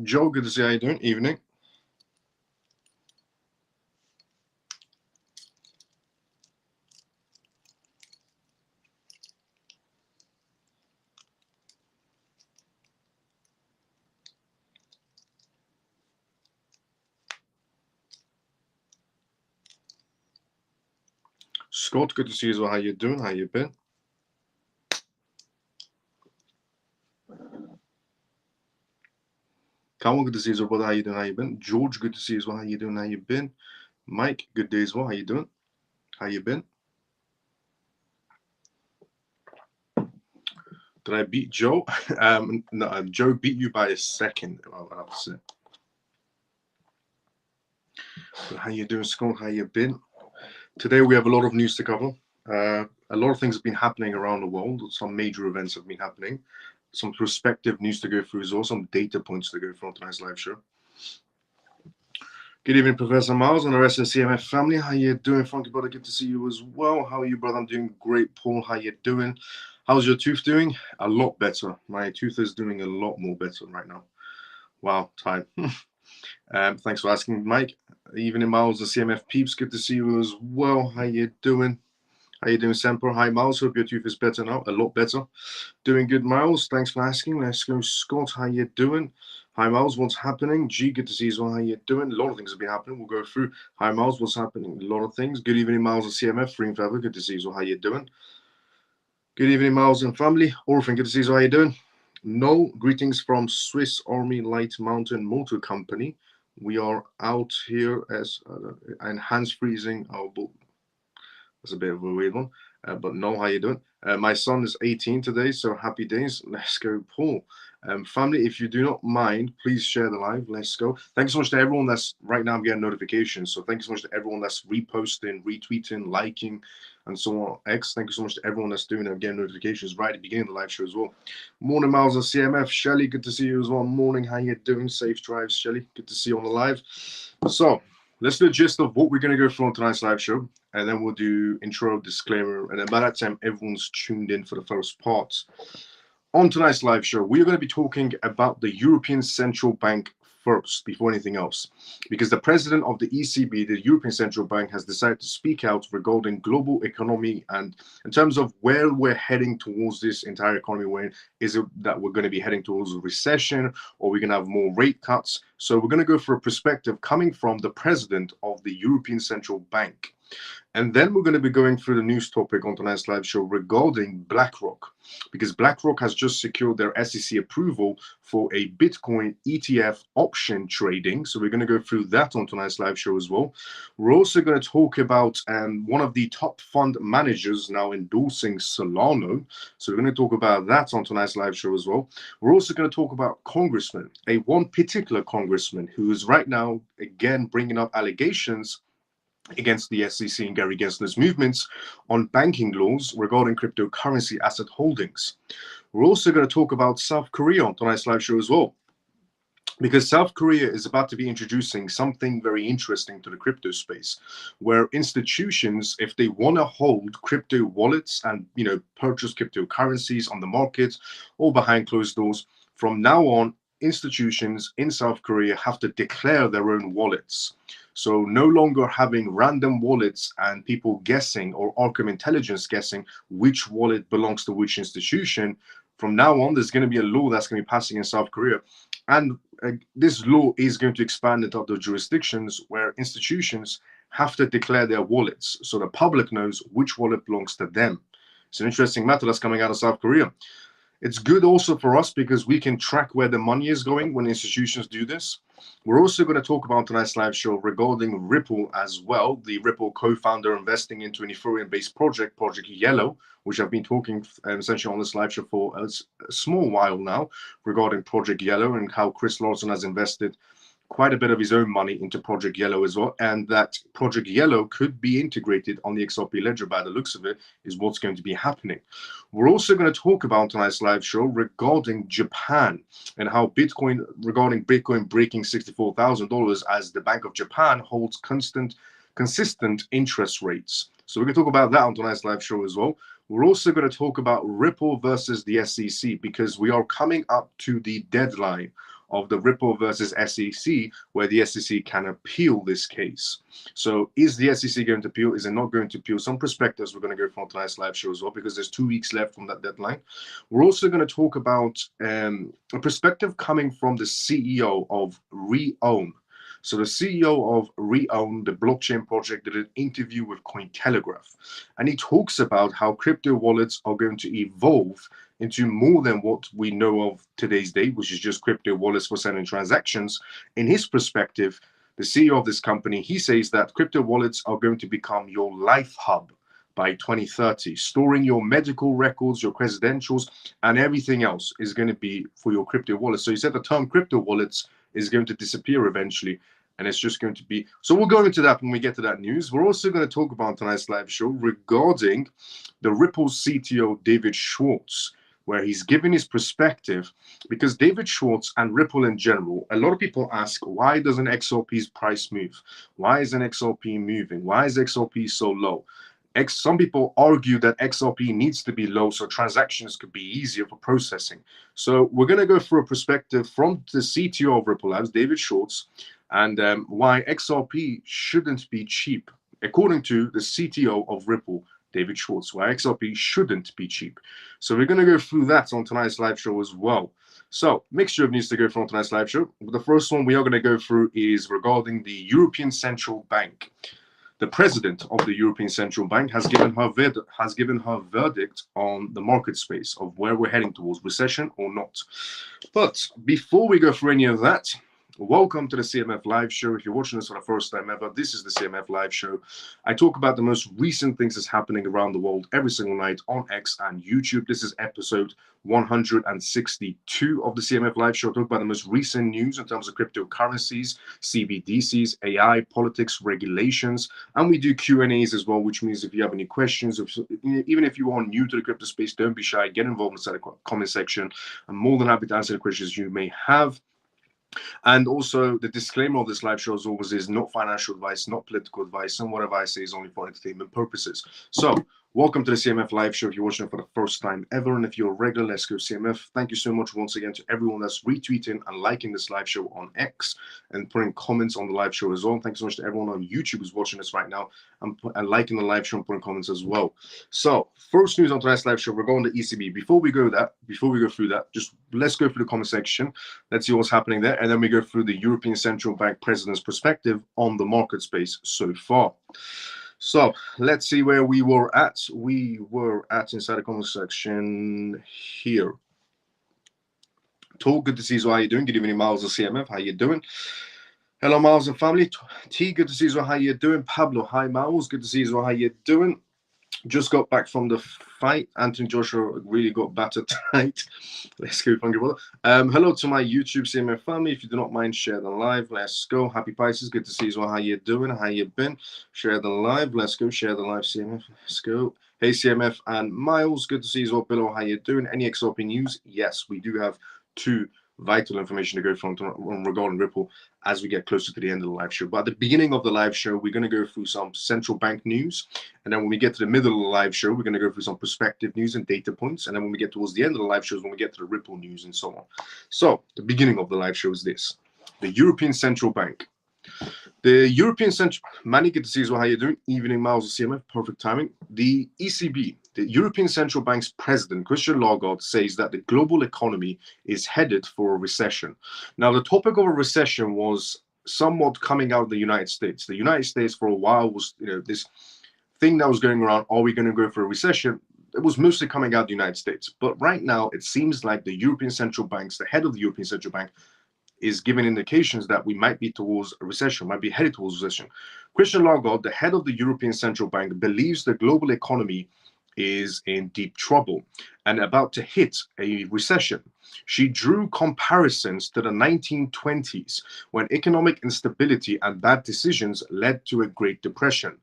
Joe, good to see you. How you doing? Evening. Scott, good to see you as well. How you doing? How you been? Kamal, good to see you as well, brother. How you doing? How you been? George, good to see you as well. How you doing? How you been? Mike, good day as well. How you doing? How you been? Did I beat Joe? No, Joe beat you by a second, I'll have to say. But how you doing, Scott? How you been? Today we have a lot of news to cover. A lot of things have been happening around the world. Some major events have been happening. Some prospective news to go through as well. Some data points to go through on tonight's live show. Good evening, Professor Miles and the rest of the CMF family. How you doing, Funky brother? Good to see you as well. How are you, brother? I'm doing great. Paul, how you doing? How's your tooth doing? A lot better. My tooth is doing a lot more better right now. Wow, time. Thanks for asking, Mike. Evening, Miles, the CMF peeps. Good to see you as well. How you doing? How you doing, Semper? Hi, Miles. Hope your tooth is better now. A lot better. Doing good, Miles. Thanks for asking. Let's go, Scott. How you doing? Hi, Miles. What's happening? G, good to see you as well. How you doing? A lot of things have been happening. We'll go through. Hi, Miles. What's happening? A lot of things. Good evening, Miles of CMF. Free and forever. Good to see you as well. How you doing? Good evening, Miles and family. Orphan, good to see you as well. How you doing? No, greetings from Swiss Army Light Mountain Motor Company. We are out here as and hands freezing our boat. That's a bit of a weird one, but no, how you doing? My son is 18 today, so happy days. Let's go, Paul. Family, if you do not mind, please share the live. Let's go. Thanks so much to everyone that's right now. I'm getting notifications, so thank you so much to everyone that's reposting, retweeting, liking, and so on. X. Thank you so much to everyone that's doing it. I'm getting notifications right at the beginning of the live show as well. Morning, Miles of CMF. Shelly, good to see you as well. Morning, how you doing? Safe drives, Shelly. Good to see you on the live. So let's do the gist of what we're going to go through on tonight's live show, and then we'll do intro, disclaimer, and then by that time, everyone's tuned in for the first part. On tonight's live show, we are going to be talking about the European Central Bank first, before anything else, because the president of the ECB, the European Central Bank, has decided to speak out regarding global economy and in terms of where we're heading towards this entire economy. Where is it that we're going to be heading towards a recession, or we're going to have more rate cuts? So we're going to go for a perspective coming from the president of the European Central Bank. And then we're going to be going through the news topic on tonight's live show regarding BlackRock, because BlackRock has just secured their SEC approval for a Bitcoin ETF option trading. So we're going to go through that on tonight's live show as well. We're also going to talk about one of the top fund managers now endorsing Solana. So we're going to talk about that on tonight's live show as well. We're also going to talk about congressman, one particular congressman who is right now, again, bringing up allegations against the SEC and Gary Gensler's movements on banking laws regarding cryptocurrency asset holdings. We're also going to talk about South Korea on tonight's live show as well, because South Korea is about to be introducing something very interesting to the crypto space, where institutions, if they want to hold crypto wallets and purchase cryptocurrencies on the market or behind closed doors, from now on, institutions in South Korea have to declare their own wallets. So no longer having random wallets and people guessing, or Arkham Intelligence guessing which wallet belongs to which institution. From now on, there's going to be a law that's going to be passing in South Korea. And this law is going to expand into other jurisdictions where institutions have to declare their wallets so the public knows which wallet belongs to them. It's an interesting matter that's coming out of South Korea. It's good also for us because we can track where the money is going when institutions do this. We're also going to talk about tonight's live show regarding Ripple as well. The Ripple co-founder investing into an Ethereum-based project, Project Yellow, which I've been talking essentially on this live show for a small while now regarding Project Yellow and how Chris Lawson has invested quite a bit of his own money into Project Yellow as well, and that Project Yellow could be integrated on the XRP ledger. By the looks of it, is what's going to be happening. We're also going to talk about tonight's live show regarding Japan and how Bitcoin breaking $64,000 as the Bank of Japan holds consistent interest rates. So we're going to talk about that on tonight's live show as well. We're also going to talk about Ripple versus the SEC, because we are coming up to the deadline of the Ripple versus SEC, where the SEC can appeal this case. So is the SEC going to appeal? Is it not going to appeal? Some perspectives we're going to go from tonight's live show as well, because there's 2 weeks left from that deadline. We're also going to talk about a perspective coming from the CEO of Reown. So the CEO of Reown, the blockchain project, did an interview with Cointelegraph, and he talks about how crypto wallets are going to evolve into more than what we know of today's day, which is just crypto wallets for sending transactions. In his perspective, the CEO of this company, he says that crypto wallets are going to become your life hub by 2030. Storing your medical records, your credentials, and everything else is going to be for your crypto wallet. So he said the term crypto wallets is going to disappear eventually, and it's just going to be. So we'll go into that when we get to that news. We're also going to talk about tonight's live show regarding the Ripple CTO, David Schwartz, where he's giving his perspective, because David Schwartz and Ripple in general, a lot of people ask, why doesn't XRP's price move? Why isn't XRP moving? Why is XRP so low? Some people argue that XRP needs to be low so transactions could be easier for processing. So we're going to go through a perspective from the CTO of Ripple Labs, David Schwartz, and why XRP shouldn't be cheap. According to the CTO of Ripple, David Schwartz, why XRP shouldn't be cheap. So we're going to go through that on tonight's live show as well. So mixture of news to go through on tonight's live show. The first one we are going to go through is regarding the European Central Bank. The president of the European Central Bank has given her verdict on the market space of where we're heading towards, recession or not. But before we go through any of that, welcome to the CMF Live Show. If you're watching this for the first time ever, this is the CMF Live Show. I talk about the most recent things that's happening around the world every single night on X and YouTube. This is episode 162 of the CMF Live Show. I talk about the most recent news in terms of cryptocurrencies, CBDCs, AI, politics, regulations, and we do Q&As as well, which means if you have any questions, even if you are new to the crypto space, don't be shy, get involved inside the comment section. I'm more than happy to answer the questions you may have. And also, the disclaimer of this live show, as always, is not financial advice, not political advice, and whatever I say is only for entertainment purposes. So, welcome to the CMF Live Show if you're watching it for the first time ever, and if you're a regular, let's go CMF. Thank you so much once again to everyone that's retweeting and liking this live show on X and putting comments on the live show as well. Thanks so much to everyone on YouTube who's watching this right now and liking the live show and putting comments as well. So, first news on tonight's live show, we're going to ECB. Before we go through that, just let's go through the comment section. Let's see what's happening there, and then we go through the European Central Bank President's perspective on the market space so far. So let's see where we were at. We were at inside the comment section here. Tall, good to see you. How you doing? Good evening, Miles of CMF. How you doing? Hello, Miles and family. T, good to see you. How you doing? Pablo, hi, Miles. Good to see you. How you doing? Just got back from the fight. Anthony Joshua really got battered tonight. Let's go, funky brother. Hello to my YouTube CMF family. If you do not mind, share the live. Let's go. Happy Pisces. Good to see you. How you doing? How you been? Share the live. Let's go. Share the live, CMF. Let's go. Hey, CMF and Miles. Good to see you. Below, how you doing? Any XRP news? Yes, we do have two vital information to go from regarding Ripple as we get closer to the end of the live show. But at the beginning of the live show, we're going to go through some central bank news. And then when we get to the middle of the live show, we're going to go through some perspective news and data points. And then when we get towards the end of the live shows, when we get to the Ripple news and so on. So the beginning of the live show is this. The European Central Bank. The European Central... Manny, good to see you. How you doing? Evening, Miles of CMF. Perfect timing. The ECB, the European Central Bank's president, Christian Lagarde, says that the global economy is headed for a recession. Now, the topic of a recession was somewhat coming out of the United States. The United States, for a while, was this thing that was going around, are we going to go for a recession? It was mostly coming out of the United States. But right now, it seems like the European Central Banks, the head of the European Central Bank, is giving indications that we might be towards a recession, might be headed towards a recession. Christian Lagarde, the head of the European Central Bank, believes the global economy is in deep trouble and about to hit a recession. She drew comparisons to the 1920s when economic instability and bad decisions led to a Great Depression.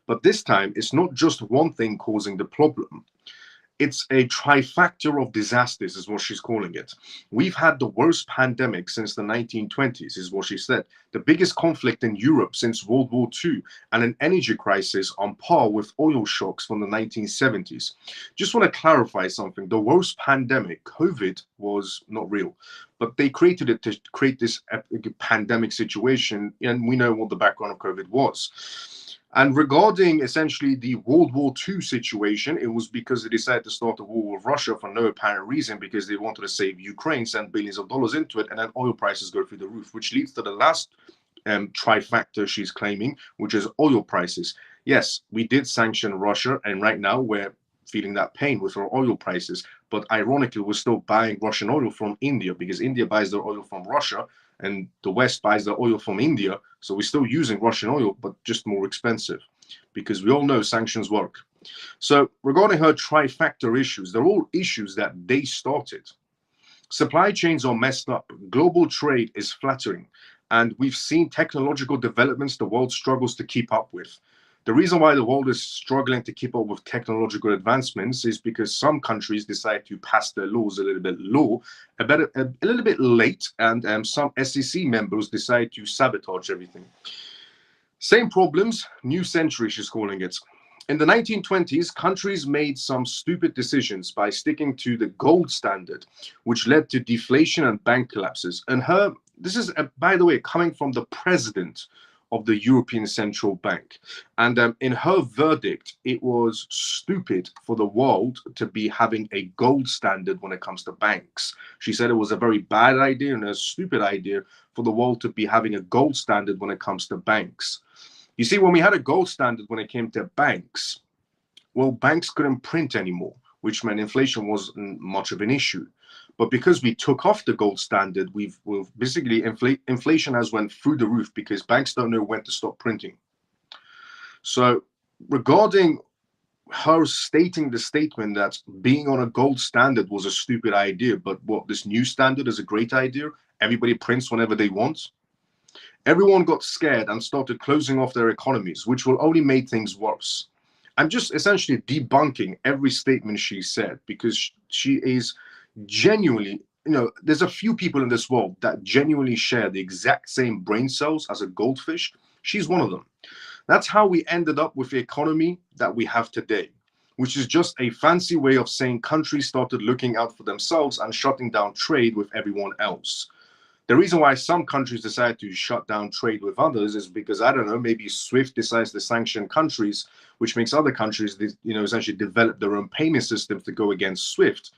But this time, it's not just one thing causing the problem. It's a trifecta of disasters, is what she's calling it. We've had the worst pandemic since the 1920s, is what she said. The biggest conflict in Europe since World War II, and an energy crisis on par with oil shocks from the 1970s. Just want to clarify something. The worst pandemic, COVID, was not real, but they created it to create this pandemic situation, and we know what the background of COVID was. And regarding essentially the World War II situation, it was because they decided to start a war with Russia for no apparent reason, because they wanted to save Ukraine, send billions of dollars into it, and then oil prices go through the roof, which leads to the last trifecta she's claiming, which is oil prices. Yes, we did sanction Russia, and right now we're feeling that pain with our oil prices. But ironically, we're still buying Russian oil from India, because India buys their oil from Russia, and the West buys the oil from India. So we're still using Russian oil, but just more expensive, because we all know sanctions work. So regarding her trifecta issues, they're all issues that they started. Supply chains are messed up. Global trade is flattering. And we've seen technological developments the world struggles to keep up with. The reason why the world is struggling to keep up with technological advancements is because some countries decide to pass their laws a little bit a little bit late, and some SEC members decide to sabotage everything. Same problems, new century, she's calling it. In the 1920s, countries made some stupid decisions by sticking to the gold standard, which led to deflation and bank collapses. And this is, by the way, coming from the president of the European Central Bank. And in her verdict, it was stupid for the world to be having a gold standard when it comes to banks. She said it was a very bad idea and a stupid idea for the world to be having a gold standard when it comes to banks. You see, when we had a gold standard when it came to banks, well, banks couldn't print anymore, which meant inflation wasn't much of an issue. But because we took off the gold standard, we've basically inflation has went through the roof, because banks don't know when to stop printing. So regarding her stating the statement that being on a gold standard was a stupid idea, but what, this new standard is a great idea, everybody prints whenever they want. Everyone got scared and started closing off their economies, which will only make things worse. I'm just essentially debunking every statement she said, because she is genuinely, there's a few people in this world that genuinely share the exact same brain cells as a goldfish. She's one of them. That's how we ended up with the economy that we have today, which is just a fancy way of saying countries started looking out for themselves and shutting down trade with everyone else. The reason why some countries decide to shut down trade with others is because, I don't know, maybe SWIFT decides to sanction countries, which makes other countries, essentially develop their own payment systems to go against SWIFT.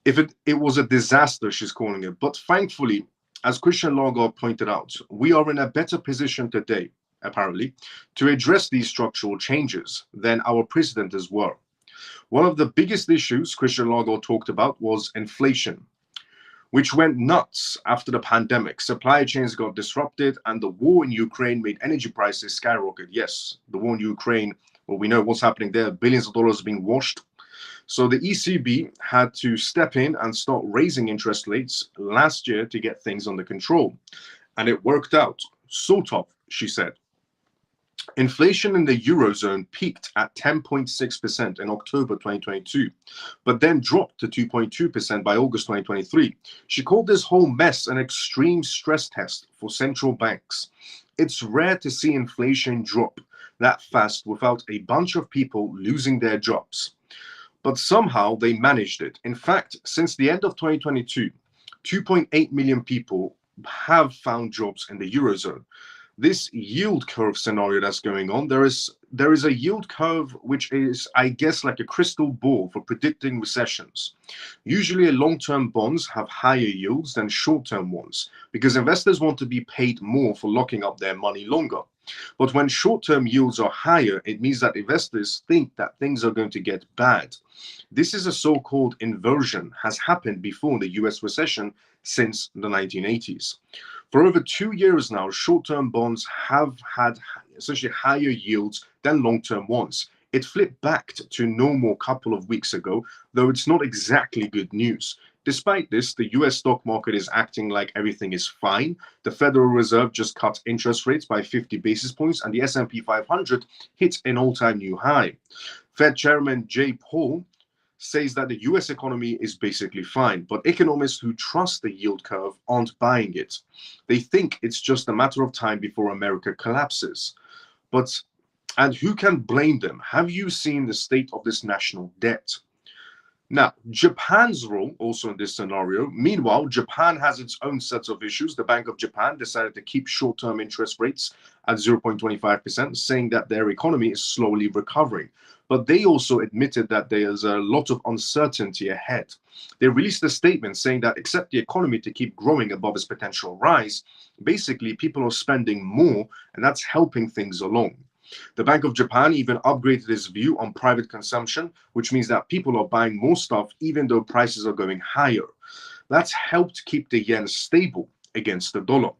If it was a disaster, she's calling it. But thankfully, as Christian Lagarde pointed out, we are in a better position today, apparently, to address these structural changes than our presidents were. One of the biggest issues Christian Lagarde talked about was inflation, which went nuts after the pandemic. Supply chains got disrupted, and the war in Ukraine made energy prices skyrocket. Yes, the war in Ukraine, well, we know what's happening there. Billions of dollars being washed. So the ECB had to step in and start raising interest rates last year to get things under control. And it worked out, sort of, she said. Inflation in the Eurozone peaked at 10.6% in October 2022, but then dropped to 2.2% by August 2023. She called this whole mess an extreme stress test for central banks. It's rare to see inflation drop that fast without a bunch of people losing their jobs. But somehow they managed it. In fact, since the end of 2022, 2.8 million people have found jobs in the Eurozone. This yield curve scenario that's going on, there is a yield curve which is, I guess, like a crystal ball for predicting recessions. Usually long-term bonds have higher yields than short-term ones, because investors want to be paid more for locking up their money longer. But when short-term yields are higher, it means that investors think that things are going to get bad. This is a so-called inversion, has happened before the US recession since the 1980s. For over 2 years now, short-term bonds have had essentially higher yields than long-term ones. It flipped back to normal a couple of weeks ago, though it's not exactly good news. Despite this, the US stock market is acting like everything is fine. The Federal Reserve just cut interest rates by 50 basis points, and the S&P 500 hit an all-time new high. Fed Chairman Jay Powell says that the US economy is basically fine, but economists who trust the yield curve aren't buying it. They think it's just a matter of time before America collapses. And who can blame them? Have you seen the state of this national debt? Now, Japan's role also in this scenario. Meanwhile, Japan has its own sets of issues. The Bank of Japan decided to keep short-term interest rates at 0.25%, saying that their economy is slowly recovering. But they also admitted that there's a lot of uncertainty ahead. They released a statement saying that except the economy to keep growing above its potential rise, basically people are spending more, and that's helping things along. The Bank of Japan even upgraded its view on private consumption, which means that people are buying more stuff even though prices are going higher. That's helped keep the yen stable against the dollar.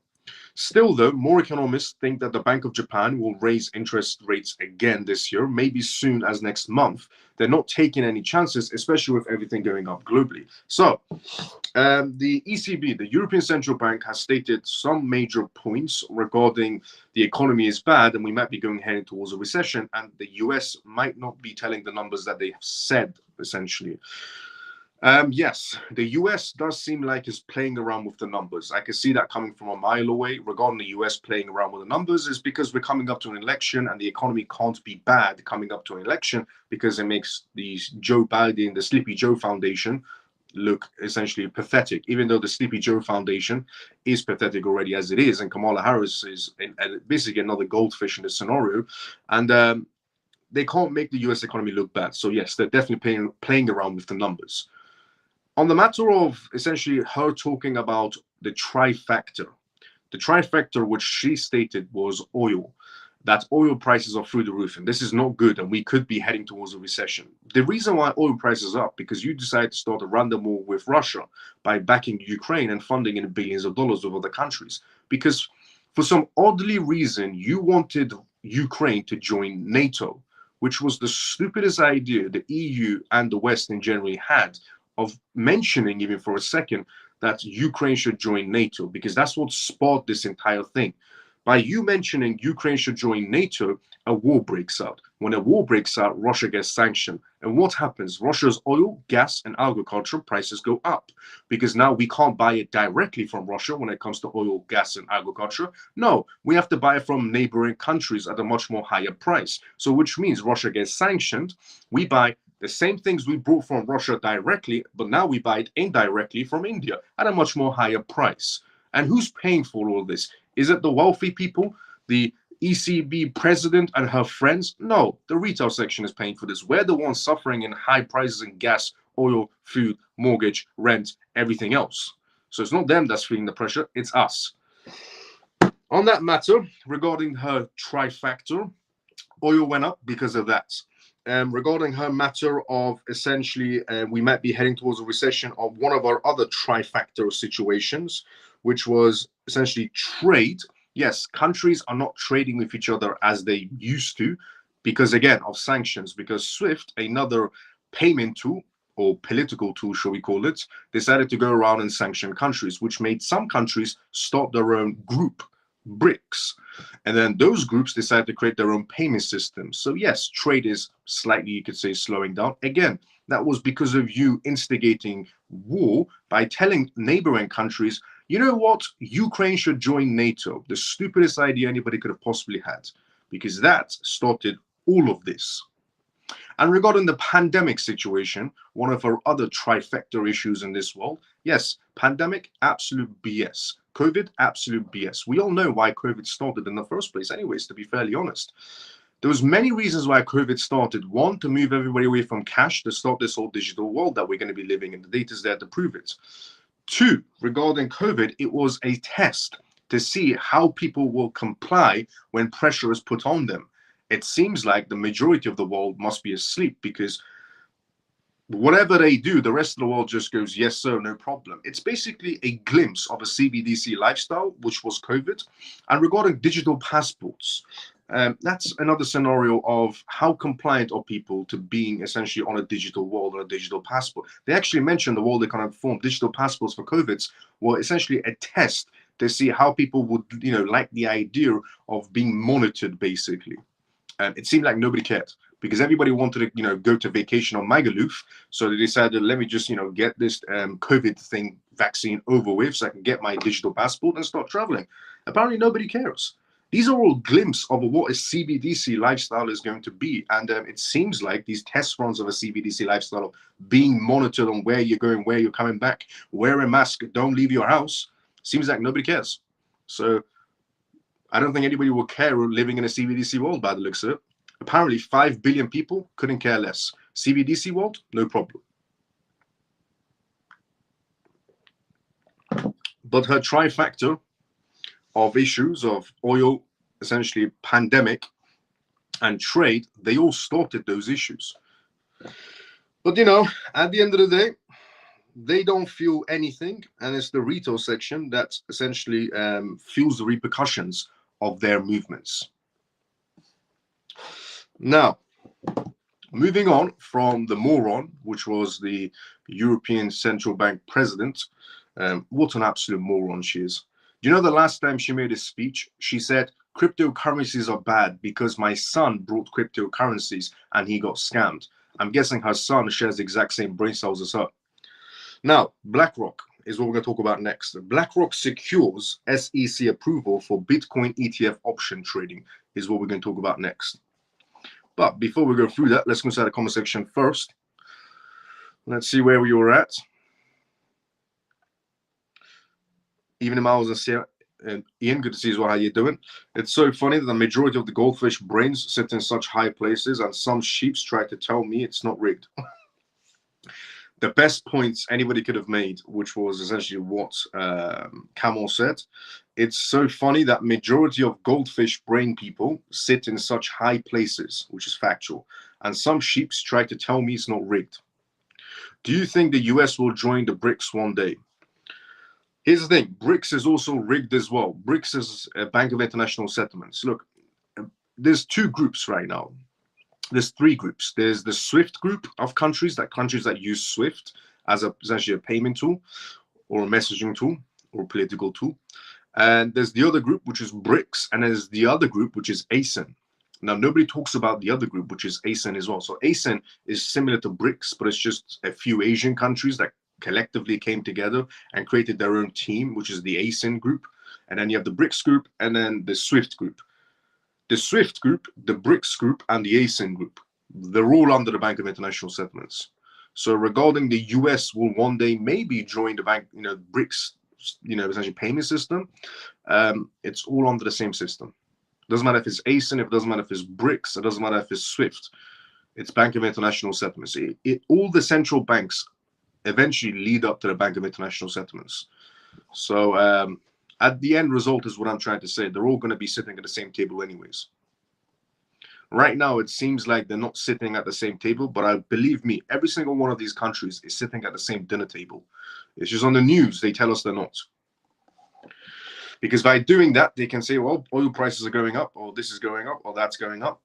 Still, though, more economists think that the Bank of Japan will raise interest rates again this year, maybe soon as next month. They're not taking any chances, especially with everything going up globally. So, the ECB, the European Central Bank, has stated some major points regarding the economy is bad and we might be heading towards a recession, and the US might not be telling the numbers that they have said, essentially. Yes, the US does seem like it's playing around with the numbers. I can see that coming from a mile away. Regarding the US playing around with the numbers is because we're coming up to an election and the economy can't be bad coming up to an election because it makes the Joe Biden, the Sleepy Joe Foundation, look essentially pathetic, even though the Sleepy Joe Foundation is pathetic already as it is, and Kamala Harris is basically another goldfish in this scenario. And they can't make the US economy look bad. So yes, they're definitely playing around with the numbers. On the matter of essentially her talking about the trifecta which she stated was oil, that oil prices are through the roof, and this is not good, and we could be heading towards a recession. The reason why oil prices are up, because you decided to start a random war with Russia by backing Ukraine and funding in billions of dollars with other countries, because for some oddly reason, you wanted Ukraine to join NATO, which was the stupidest idea the EU and the West in general had, of mentioning even for a second that Ukraine should join NATO, because that's what sparked this entire thing. By you mentioning Ukraine should join NATO, a war breaks out. When a war breaks out, Russia gets sanctioned. And what happens? Russia's oil, gas, and agriculture prices go up, because now we can't buy it directly from Russia when it comes to oil, gas, and agriculture. No, we have to buy it from neighboring countries at a much more higher price. So which means Russia gets sanctioned. We buy the same things we brought from Russia directly, but now we buy it indirectly from India at a much more higher price. And who's paying for all this? Is it the wealthy people, the ECB president and her friends? No, the retail section is paying for this. We're the ones suffering in high prices in gas, oil, food, mortgage, rent, everything else. So it's not them that's feeling the pressure, it's us. On that matter, regarding her trifecta, oil went up because of that. Regarding her matter of essentially we might be heading towards a recession, of one of our other trifecta situations, which was essentially trade. Yes, countries are not trading with each other as they used to because, again, of sanctions, because SWIFT, another payment tool or political tool, shall we call it, decided to go around and sanction countries, which made some countries start their own group, BRICS. And then those groups decided to create their own payment systems. So yes, trade is slightly, you could say, slowing down. Again, that was because of you instigating war by telling neighboring countries, you know what, Ukraine should join NATO. The stupidest idea anybody could have possibly had, because that started all of this. And regarding the pandemic situation, one of our other trifecta issues in this world, yes, pandemic, absolute BS. COVID, absolute BS. We all know why COVID started in the first place anyways, to be fairly honest. There was many reasons why COVID started. One, to move everybody away from cash, to start this whole digital world that we're going to be living in. The data's there to prove it. Two, regarding COVID, it was a test to see how people will comply when pressure is put on them. It seems like the majority of the world must be asleep, because whatever they do, the rest of the world just goes, yes, sir, no problem. It's basically a glimpse of a CBDC lifestyle, which was COVID. And regarding digital passports, that's another scenario of how compliant are people to being essentially on a digital world, on a digital passport. They actually mentioned the World Economic Forum, digital passports for COVIDs were essentially a test to see how people would, like the idea of being monitored, basically. It seemed like nobody cared, because everybody wanted to, go to vacation on Magaluf. So they decided, let me just, get this COVID thing vaccine over with so I can get my digital passport and start traveling. Apparently nobody cares. These are all glimpses of what a CBDC lifestyle is going to be. And it seems like these test runs of a CBDC lifestyle, being monitored on where you're going, where you're coming back, wear a mask, don't leave your house, seems like nobody cares. So I don't think anybody will care living in a CBDC world by the looks of it. Apparently 5 billion people couldn't care less. CBDC world, no problem. But her trifecta of issues of oil, essentially pandemic, and trade, they all started those issues. But at the end of the day, they don't feel anything, and it's the retail section that essentially feels the repercussions of their movements. Now, moving on from the moron, which was the European Central Bank president, what an absolute moron she is. Do you know the last time she made a speech, she said, cryptocurrencies are bad because my son brought cryptocurrencies and he got scammed. I'm guessing her son shares the exact same brain cells as her. Now, BlackRock is what we're going to talk about next. BlackRock secures SEC approval for Bitcoin ETF option trading is what we're going to talk about next. But before we go through that, let's go inside the comment section first. Let's see where we were at. Even Miles and Ian, good to see you as well. How you doing? It's so funny that the majority of the goldfish brains sit in such high places, and some sheeps try to tell me it's not rigged. The best points anybody could have made, which was essentially what Camel said. It's so funny that majority of goldfish brain people sit in such high places, which is factual. And some sheeps try to tell me it's not rigged. Do you think the US will join the BRICS one day? Here's the thing, BRICS is also rigged as well. BRICS is a Bank of International Settlements. Look, there's two groups right now. There's three groups. There's the SWIFT group of countries that use SWIFT as essentially a payment tool or a messaging tool or political tool. And there's the other group, which is BRICS, and there's the other group, which is ASEAN. Now, nobody talks about the other group, which is ASEAN as well. So ASEAN is similar to BRICS, but it's just a few Asian countries that collectively came together and created their own team, which is the ASEAN group. And then you have the BRICS group and then the SWIFT group. The SWIFT group, the BRICS group, and the ASEAN group, they're all under the Bank of International Settlements. So regarding the US will one day maybe join the bank, BRICS, essentially payment system, it's all under the same system. Doesn't matter if it's ASEAN, it doesn't matter if it's BRICS, it doesn't matter if it's SWIFT. It's Bank of International Settlements. All the central banks eventually lead up to the Bank of International Settlements. So at the end result is what I'm trying to say. They're all going to be sitting at the same table anyways. Right now, it seems like they're not sitting at the same table, but believe me, every single one of these countries is sitting at the same dinner table. It's just on the news, they tell us they're not. Because by doing that, they can say, well, oil prices are going up, or this is going up, or that's going up,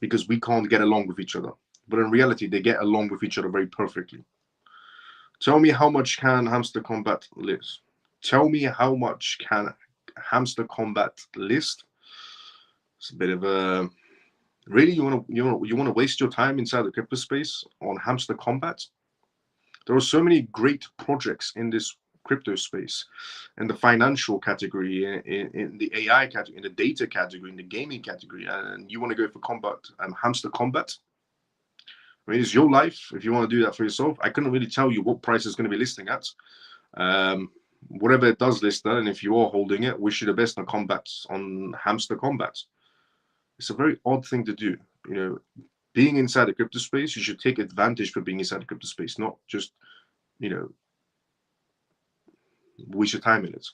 because we can't get along with each other. But in reality, they get along with each other very perfectly. Tell me how much can Hamster Combat list? Tell me how much can Hamster Combat list? It's a bit of a... Really, you want to waste your time inside the crypto space on Hamster Combat? There are so many great projects in this crypto space, in the financial category, in the AI category, in the data category, in the gaming category, and you want to go for combat, Hamster Combat? I mean, it's your life. If you want to do that for yourself, I couldn't really tell you what price it's going to be listing at. Whatever it does list at, and if you are holding it, wish you the best on Hamster Combat. It's a very odd thing to do. Being inside the crypto space, you should take advantage for being inside the crypto space, not just, waste your time in it.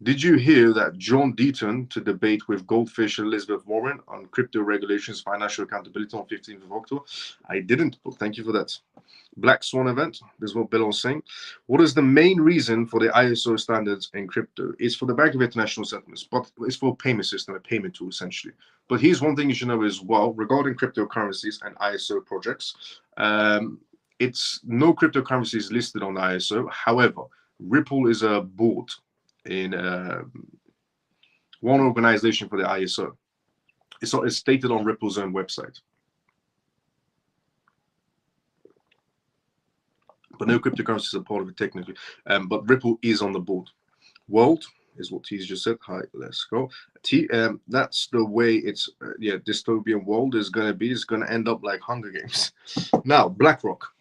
Did you hear that John Deaton to debate with Goldfish Elizabeth Warren on crypto regulations, financial accountability on 15th of October? I didn't, but thank you for that. Black Swan event, this is what Bill was saying. What is the main reason for the ISO standards in crypto? It's for the Bank of International Settlements, but it's for a payment system, a payment tool essentially. But here's one thing you should know as well regarding cryptocurrencies and ISO projects. It's no cryptocurrencies listed on the ISO. However, Ripple is a board in one organization for the ISO. It's stated on Ripple's own website. but no cryptocurrencies are part of it technically. But Ripple is on the board. World is what T's just said. Hi, let's go. T. That's the way it's. Yeah, dystopian world is gonna be. It's gonna end up like Hunger Games. Now, BlackRock.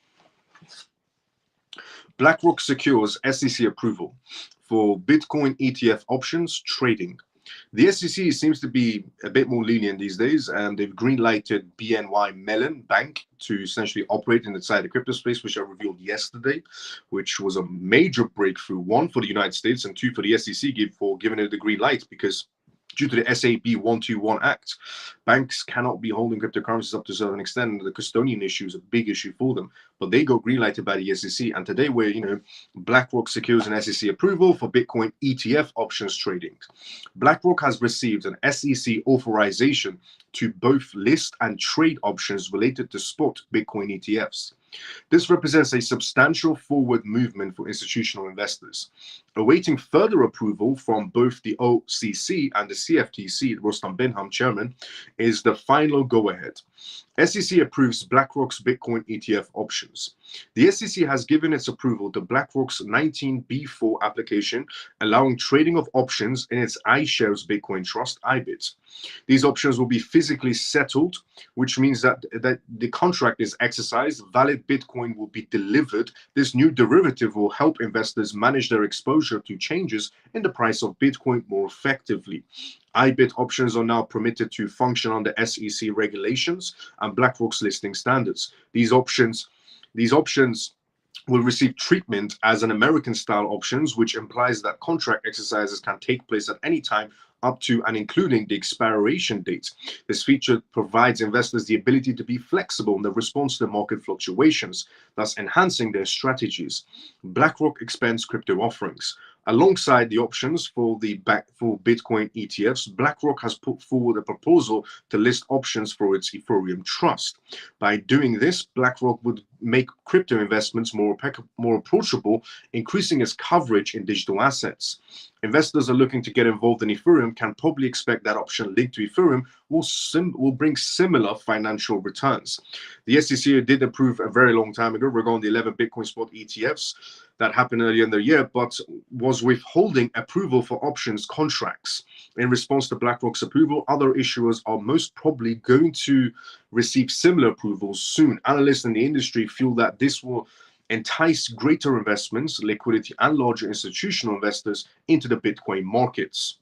BlackRock secures SEC approval for Bitcoin ETF options trading. The SEC seems to be a bit more lenient these days, and they've green-lighted BNY Mellon Bank to essentially operate inside the crypto space, which I revealed yesterday, which was a major breakthrough, one for the United States and two for the SEC for giving it the green light, because due to the SAB 121 Act, banks cannot be holding cryptocurrencies up to a certain extent. The custodian issue is a big issue for them, but they go green-lighted by the SEC. And today, BlackRock secures an SEC approval for Bitcoin ETF options trading. BlackRock has received an SEC authorization to both list and trade options related to spot Bitcoin ETFs. This represents a substantial forward movement for institutional investors. Awaiting further approval from both the OCC and the CFTC, Rostam Benham, chairman, is the final go-ahead. SEC approves BlackRock's Bitcoin ETF options. The SEC has given its approval to BlackRock's 19B4 application, allowing trading of options in its iShares Bitcoin Trust, IBIT. These options will be physically settled, which means that the contract is exercised, valid Bitcoin will be delivered. This new derivative will help investors manage their exposure to changes in the price of Bitcoin more effectively. IBIT options are now permitted to function under SEC regulations and BlackRock's listing standards. These options will receive treatment as an American-style options, which implies that contract exercises can take place at any time up to and including the expiration date. This feature provides investors the ability to be flexible in the response to market fluctuations, thus enhancing their strategies. BlackRock expands crypto offerings. Alongside the options for Bitcoin ETFs, BlackRock has put forward a proposal to list options for its Ethereum trust. By doing this, BlackRock would make crypto investments more approachable, increasing its coverage in digital assets. Investors are looking to get involved in Ethereum can probably expect that option linked to Ethereum will bring similar financial returns. The SEC did approve a very long time ago regarding the 11 Bitcoin spot ETFs that happened earlier in the year, but was withholding approval for options contracts. In response to BlackRock's approval, other issuers are most probably going to receive similar approvals soon. Analysts in the industry feel that this will entice greater investments, liquidity, and larger institutional investors into the Bitcoin markets.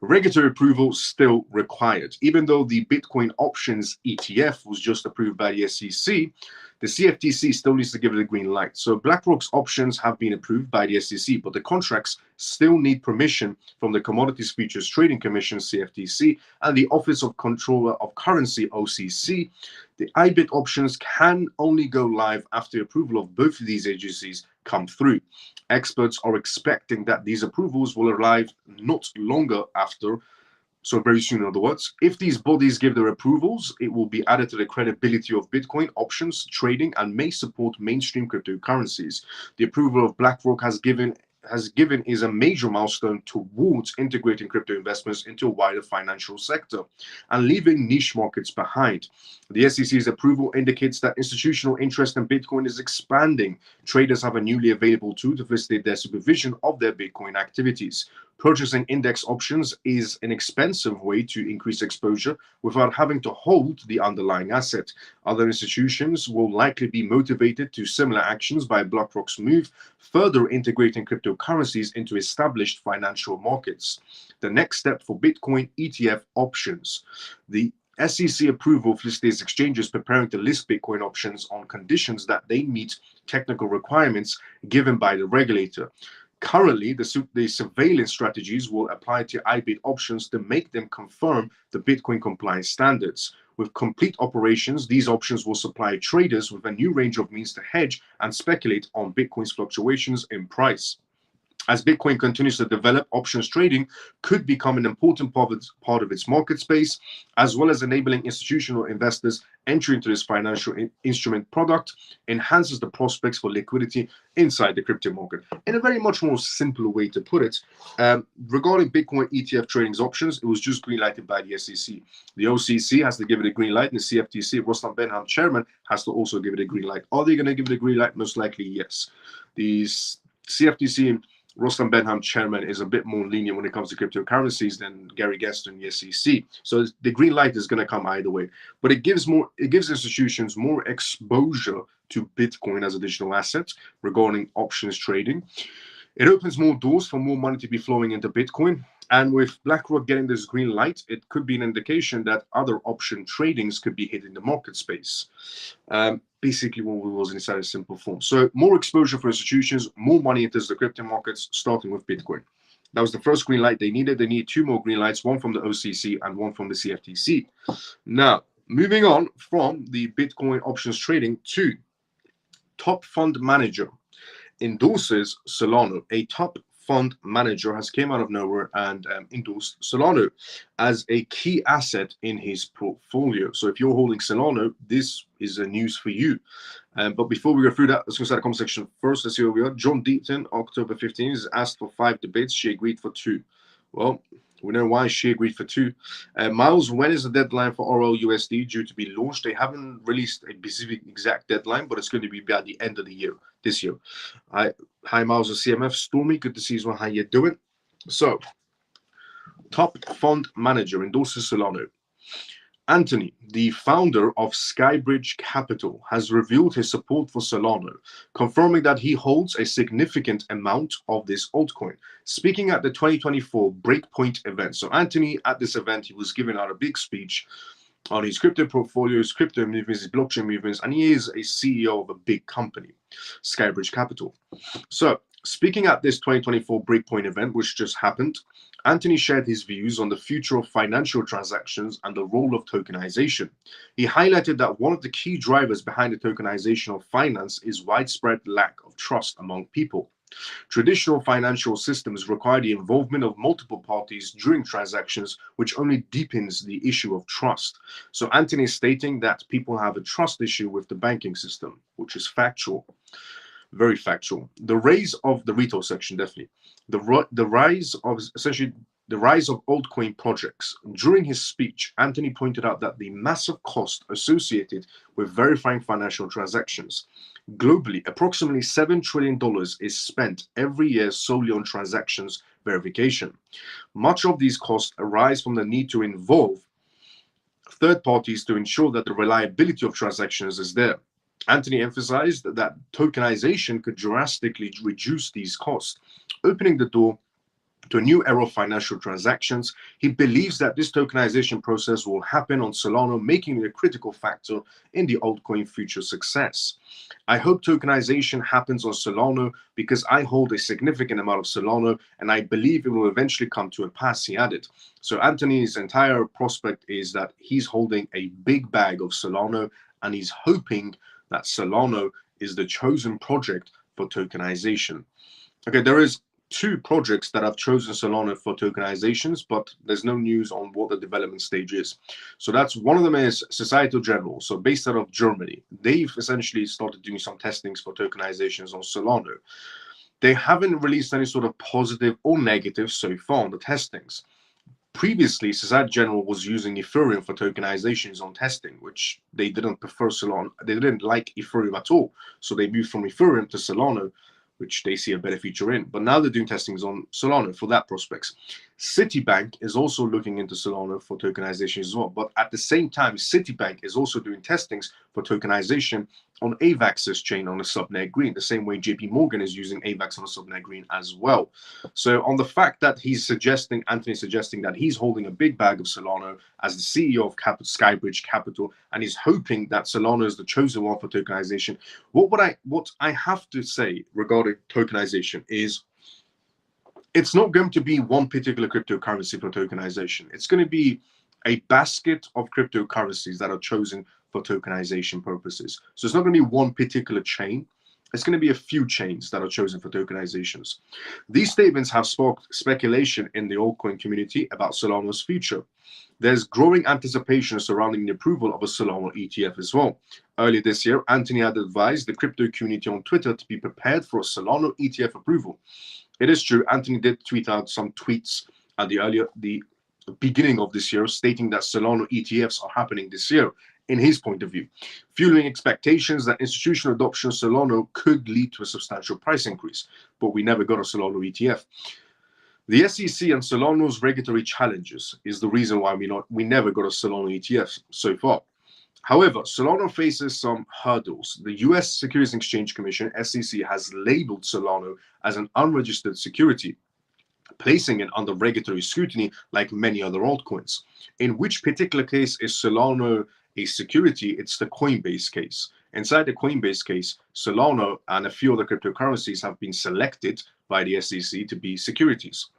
Regulatory approval still required. Even though the Bitcoin options ETF was just approved by the SEC, the CFTC still needs to give it a green light. So BlackRock's options have been approved by the SEC, but the contracts still need permission from the Commodities Futures Trading Commission, CFTC, and the Office of Controller of Currency, OCC. The IBIT options can only go live after approval of both of these agencies come through. Experts are expecting that these approvals will arrive not longer after, so very soon, in other words. If these bodies give their approvals, it will be added to the credibility of Bitcoin options trading and may support mainstream cryptocurrencies. The approval of BlackRock has given is a major milestone towards integrating crypto investments into a wider financial sector and leaving niche markets behind. The SEC's approval indicates that institutional interest in Bitcoin is expanding. Traders have a newly available tool to facilitate their supervision of their Bitcoin activities. Purchasing index options is an expensive way to increase exposure without having to hold the underlying asset. Other institutions will likely be motivated to similar actions by BlackRock's move, further integrating cryptocurrencies into established financial markets. The next step for Bitcoin ETF options. The SEC approval for these exchanges preparing to list Bitcoin options on conditions that they meet technical requirements given by the regulator. Currently, the surveillance strategies will apply to IBIT options to make them conform the Bitcoin compliance standards. With complete operations, these options will supply traders with a new range of means to hedge and speculate on Bitcoin's fluctuations in price. As Bitcoin continues to develop, options trading could become an important part of its market space, as well as enabling institutional investors entry into this financial instrument product enhances the prospects for liquidity inside the crypto market. In a very much more simpler way to put it, regarding Bitcoin ETF trading's options, it was just green lighted by the SEC. The OCC has to give it a green light, and the CFTC, Rustam Benham, chairman, has to also give it a green light. Are they going to give it a green light? Most likely, yes. The CFTC, Rustam Benham, chairman, is a bit more lenient when it comes to cryptocurrencies than Gary Gaston, the SEC. So the green light is going to come either way. But it gives institutions more exposure to Bitcoin as a digital asset regarding options trading. It opens more doors for more money to be flowing into Bitcoin. And with BlackRock getting this green light, it could be an indication that other option tradings could be hitting the market space. Basically what we was inside a simple form. So more exposure for institutions, more money enters the crypto markets, starting with Bitcoin. That was the first green light they needed. They need two more green lights, one from the OCC and one from the CFTC. Now, moving on from the Bitcoin options trading to top fund manager endorses Solana. A top fund manager has came out of nowhere and endorsed Solana as a key asset in his portfolio. So if you're holding Solana, this is a news for you. But before we go through that, let's go start the comment section first. Let's see where we are. John Deaton, October 15th, is asked for 5 debates. She agreed for 2. Well, we know why she agreed for 2. Miles, when is the deadline for RLUSD due to be launched? They haven't released a specific exact deadline, but it's going to be by the end of the year, this year. Hi, Miles of CMF. Stormy, good to see you. How you doing? So, top fund manager endorses Solana. Anthony, the founder of Skybridge Capital, has revealed his support for Solana, confirming that he holds a significant amount of this altcoin. Speaking at the 2024 Breakpoint event. So Anthony, at this event, he was giving out a big speech on his crypto portfolio, his crypto movements, his blockchain movements, and he is a CEO of a big company, Skybridge Capital. So speaking at this 2024 Breakpoint event, which just happened, Anthony shared his views on the future of financial transactions and the role of tokenization. He highlighted that one of the key drivers behind the tokenization of finance is widespread lack of trust among people. Traditional financial systems require the involvement of multiple parties during transactions, which only deepens the issue of trust. So Anthony is stating that people have a trust issue with the banking system, which is factual. Very factual. The rise of the retail section, definitely. The rise of essentially the rise of altcoin projects. During his speech, Anthony pointed out that the massive cost associated with verifying financial transactions. Globally, approximately $7 trillion is spent every year solely on transactions verification. Much of these costs arise from the need to involve third parties to ensure that the reliability of transactions is there. Anthony emphasized that tokenization could drastically reduce these costs, opening the door to a new era of financial transactions. He believes that this tokenization process will happen on Solana, making it a critical factor in the altcoin future success. I hope tokenization happens on Solana because I hold a significant amount of Solana and I believe it will eventually come to a pass, he added. So Anthony's entire prospect is that he's holding a big bag of Solana and he's hoping that Solana is the chosen project for tokenization. Okay, there is 2 projects that have chosen Solana for tokenizations, but there's no news on what the development stage is. So that's one of them is Societal General, so based out of Germany. They've essentially started doing some testings for tokenizations on Solana. They haven't released any sort of positive or negative so far on the testings. Previously, Societe Generale was using Ethereum for tokenizations on testing, which they didn't prefer Solana. They didn't like Ethereum at all. So they moved from Ethereum to Solana, which they see a better feature in. But now they're doing testings on Solana for that prospects. Citibank is also looking into Solana for tokenization as well. But at the same time, Citibank is also doing testings for tokenization on AVAX's chain on a subnet green, the same way JP Morgan is using AVAX on a subnet green as well. So on the fact that Anthony's suggesting that he's holding a big bag of Solana as the CEO of Skybridge Capital, and he's hoping that Solana is the chosen one for tokenization. What I have to say regarding tokenization is it's not going to be one particular cryptocurrency for tokenization. It's going to be a basket of cryptocurrencies that are chosen for tokenization purposes. So it's not going to be one particular chain. It's going to be a few chains that are chosen for tokenizations. These statements have sparked speculation in the altcoin community about Solana's future. There's growing anticipation surrounding the approval of a Solana ETF as well. Earlier this year, Anthony had advised the crypto community on Twitter to be prepared for a Solana ETF approval. It is true, Anthony did tweet out some tweets at the beginning of this year stating that Solana ETFs are happening this year, in his point of view, fueling expectations that institutional adoption of Solana could lead to a substantial price increase. But we never got a Solana ETF. The SEC and Solana's regulatory challenges is the reason why we never got a Solana ETF so far. However, Solana faces some hurdles. The US Securities and Exchange Commission, SEC, has labeled Solana as an unregistered security, placing it under regulatory scrutiny like many other altcoins. In which particular case is Solana a security? It's the Coinbase case. Inside the Coinbase case, Solana and a few other cryptocurrencies have been selected by the SEC to be securities.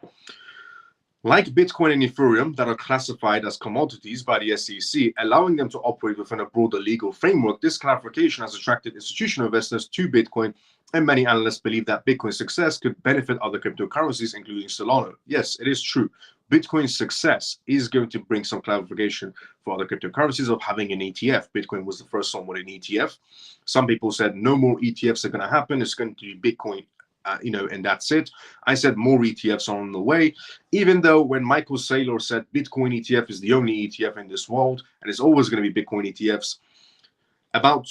Like Bitcoin and Ethereum that are classified as commodities by the SEC, allowing them to operate within a broader legal framework, this clarification has attracted institutional investors to Bitcoin, and many analysts believe that Bitcoin's success could benefit other cryptocurrencies, including Solana. Yes, it is true. Bitcoin's success is going to bring some clarification for other cryptocurrencies of having an ETF. Bitcoin was the first one with an ETF. Some people said no more ETFs are going to happen. It's going to be Bitcoin, and that's it. I said more ETFs are on the way, even though when Michael Saylor said Bitcoin ETF is the only ETF in this world and it's always going to be Bitcoin ETFs, about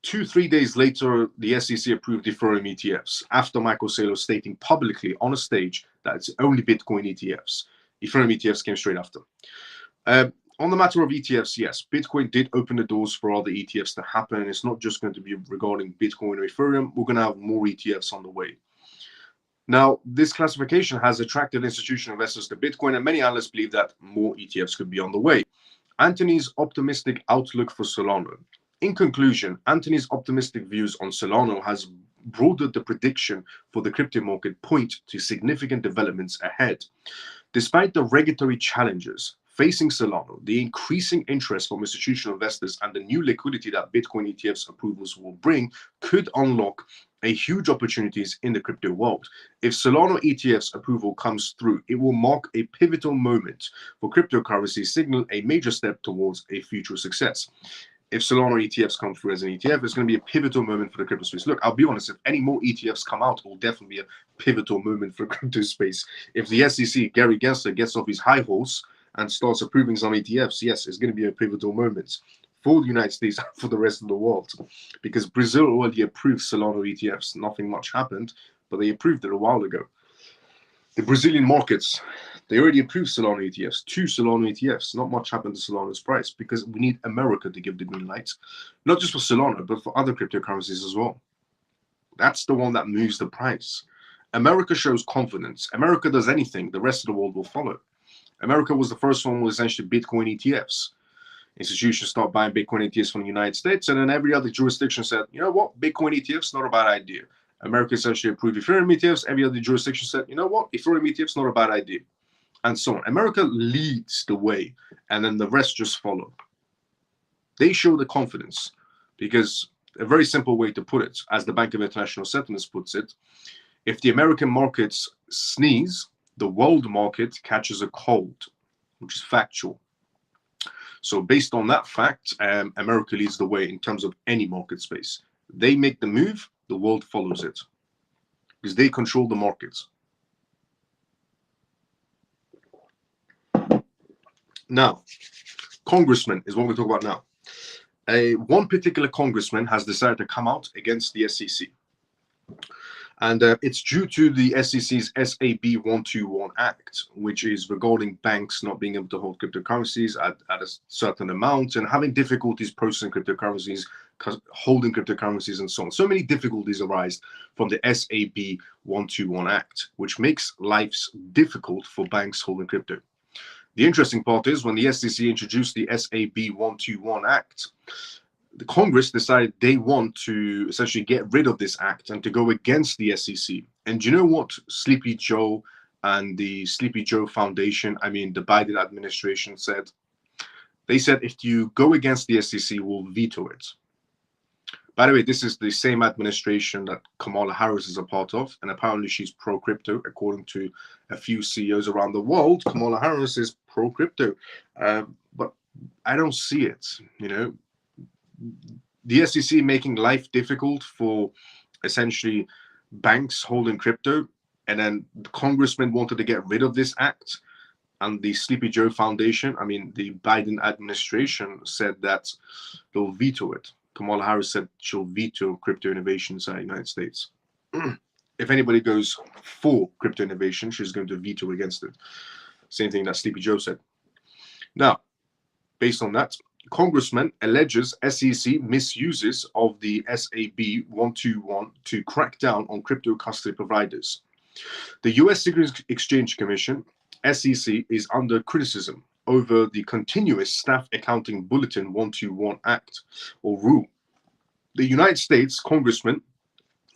2-3 days later, the SEC approved Ethereum ETFs after Michael Saylor stating publicly on a stage that it's only Bitcoin ETFs. Ethereum ETFs came straight after. On the matter of ETFs, yes, Bitcoin did open the doors for other ETFs to happen. It's not just going to be regarding Bitcoin or Ethereum. We're going to have more ETFs on the way. Now, this classification has attracted institutional investors to Bitcoin, and many analysts believe that more ETFs could be on the way. Anthony's optimistic outlook for Solana. In conclusion, Anthony's optimistic views on Solana has broadened the prediction for the crypto market, point to significant developments ahead. Despite the regulatory challenges facing Solana, the increasing interest from institutional investors and the new liquidity that Bitcoin ETFs approvals will bring could unlock a huge opportunities in the crypto world. If Solana ETFs approval comes through, it will mark a pivotal moment for cryptocurrency, signal a major step towards a future success. If Solana ETFs come through as an ETF, it's going to be a pivotal moment for the crypto space. Look, I'll be honest, if any more ETFs come out, it will definitely be a pivotal moment for crypto space. If the SEC, Gary Gensler, gets off his high horse and starts approving some ETFs, yes, it's going to be a pivotal moment for the United States and for the rest of the world. Because Brazil already approved Solana ETFs. Nothing much happened, but they approved it a while ago. The Brazilian markets, they already approved Solana ETFs, 2 Solana ETFs. Not much happened to Solana's price because we need America to give the green light, not just for Solana, but for other cryptocurrencies as well. That's the one that moves the price. America shows confidence. America does anything, the rest of the world will follow. America was the first one with essentially Bitcoin ETFs. Institutions start buying Bitcoin ETFs from the United States, and then every other jurisdiction said, you know what, Bitcoin ETFs, not a bad idea. America essentially approved Ethereum ETFs. Every other jurisdiction said, you know what, Ethereum ETFs, not a bad idea. And so on. America leads the way, and then the rest just follow. They show the confidence because a very simple way to put it, as the Bank of International Settlements puts it, if the American markets sneeze, the world market catches a cold, which is factual. So based on that fact, America leads the way in terms of any market space. They make the move, the world follows it because they control the markets. Now, congressman is what we talk about now. One particular congressman has decided to come out against the SEC. And it's due to the SEC's SAB121 Act, which is regarding banks not being able to hold cryptocurrencies at a certain amount and having difficulties processing cryptocurrencies, holding cryptocurrencies, and so on. So many difficulties arise from the SAB121 Act, which makes lives difficult for banks holding crypto. The interesting part is when the SEC introduced the SAB121 Act, the Congress decided they want to essentially get rid of this act and to go against the SEC. And do you know what Sleepy Joe and the Sleepy Joe Foundation, the Biden administration said? They said, if you go against the SEC, we'll veto it. By the way, this is the same administration that Kamala Harris is a part of, and apparently she's pro-crypto, according to a few CEOs around the world. Kamala Harris is pro-crypto, but I don't see it. The SEC making life difficult for essentially banks holding crypto, and then the congressman wanted to get rid of this act, and the Sleepy Joe Foundation, the Biden administration said that they'll veto it. Kamala Harris said she'll veto crypto innovation inside the United States. If anybody goes for crypto innovation, she's going to veto against it. Same thing that Sleepy Joe said. Now, based on that, Congressman alleges SEC misuses of the SAB 121 to crack down on crypto custody providers. The U.S. Securities Exchange Commission, SEC, is under criticism over the continuous Staff Accounting Bulletin 121 Act or rule. The United States Congressman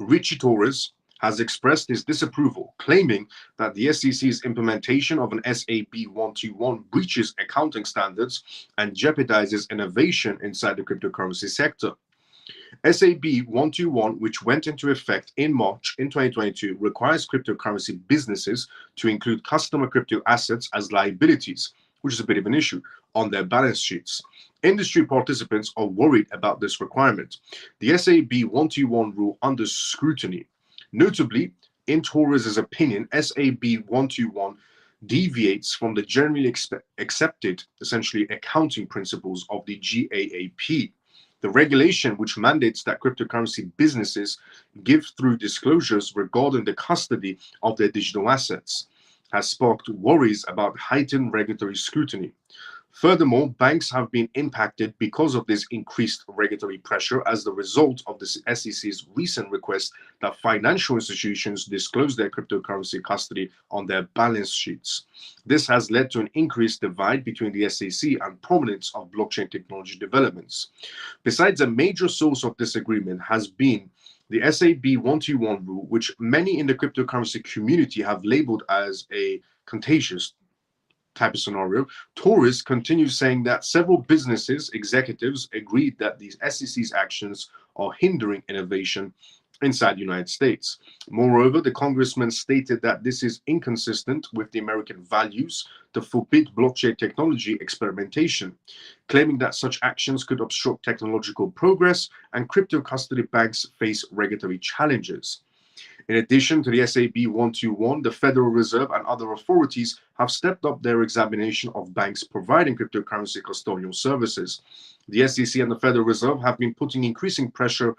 Richie Torres has expressed his disapproval, claiming that the SEC's implementation of an SAB 121 breaches accounting standards and jeopardizes innovation inside the cryptocurrency sector. SAB 121, which went into effect in March in 2022, requires cryptocurrency businesses to include customer crypto assets as liabilities, which is a bit of an issue, on their balance sheets. Industry participants are worried about this requirement. The SAB 121 rule under scrutiny. Notably, in Torres' opinion, SAB 121 deviates from the generally accepted, essentially, accounting principles of the GAAP. The regulation, which mandates that cryptocurrency businesses give through disclosures regarding the custody of their digital assets, has sparked worries about heightened regulatory scrutiny. Furthermore, banks have been impacted because of this increased regulatory pressure as the result of the SEC's recent request that financial institutions disclose their cryptocurrency custody on their balance sheets. This has led to an increased divide between the SEC and prominence of blockchain technology developments. Besides, a major source of disagreement has been the SAB 121 rule, which many in the cryptocurrency community have labeled as a contagious type of scenario. Torres continues saying that several businesses executives agreed that these SEC's actions are hindering innovation inside the United States. Moreover, the congressman stated that this is inconsistent with the American values to forbid blockchain technology experimentation, claiming that such actions could obstruct technological progress and crypto custody banks face regulatory challenges. In addition to the SAB 121, the Federal Reserve and other authorities have stepped up their examination of banks providing cryptocurrency custodial services. The SEC and the Federal Reserve have been putting increasing pressure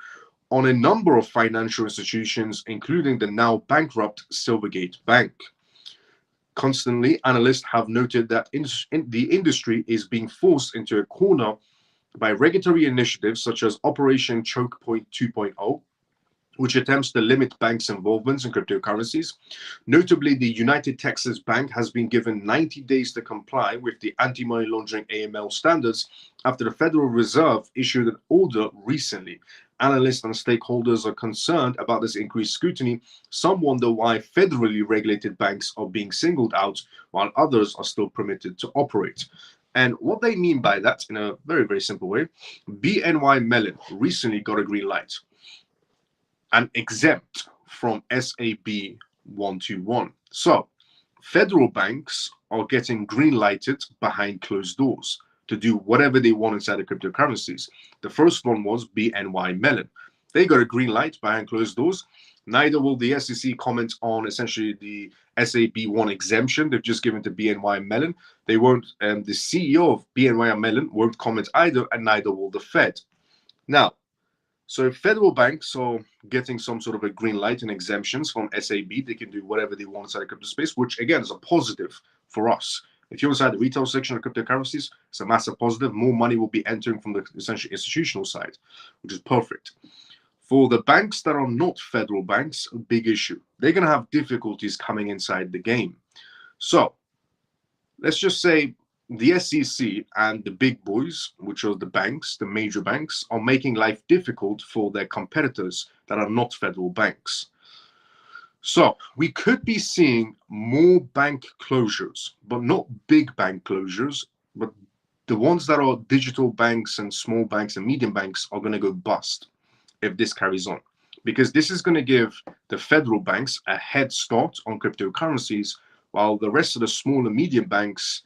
on a number of financial institutions, including the now bankrupt Silvergate Bank. Constantly, analysts have noted that the industry is being forced into a corner by regulatory initiatives such as Operation Choke Point 2.0, which attempts to limit banks' involvements in cryptocurrencies. Notably, the United Texas Bank has been given 90 days to comply with the anti-money laundering AML standards after the Federal Reserve issued an order recently. Analysts and stakeholders are concerned about this increased scrutiny. Some wonder why federally regulated banks are being singled out while others are still permitted to operate. And what they mean by that, in a very, very simple way, BNY Mellon recently got a green light and exempt from SAB 121. So federal banks are getting green lighted behind closed doors to do whatever they want inside the cryptocurrencies. The first one was BNY Mellon. They got a green light behind closed doors. Neither will the SEC comment on essentially the SAB1 exemption they've just given to BNY Mellon. They won't, the CEO of BNY Mellon won't comment either, and neither will the Fed. Now, so if federal banks are getting some sort of a green light and exemptions from SAB, they can do whatever they want inside the crypto space, which again is a positive for us. If you're inside the retail section of cryptocurrencies, it's a massive positive. More money will be entering from the essentially institutional side, which is perfect. For the banks that are not federal banks, a big issue. They're going to have difficulties coming inside the game. So let's just say the SEC and the big boys, which are the banks, the major banks, are making life difficult for their competitors that are not federal banks. So we could be seeing more bank closures, but not big bank closures, but the ones that are digital banks and small banks and medium banks are going to go bust. if this carries on, because this is going to give the federal banks a head start on cryptocurrencies, while the rest of the small and medium banks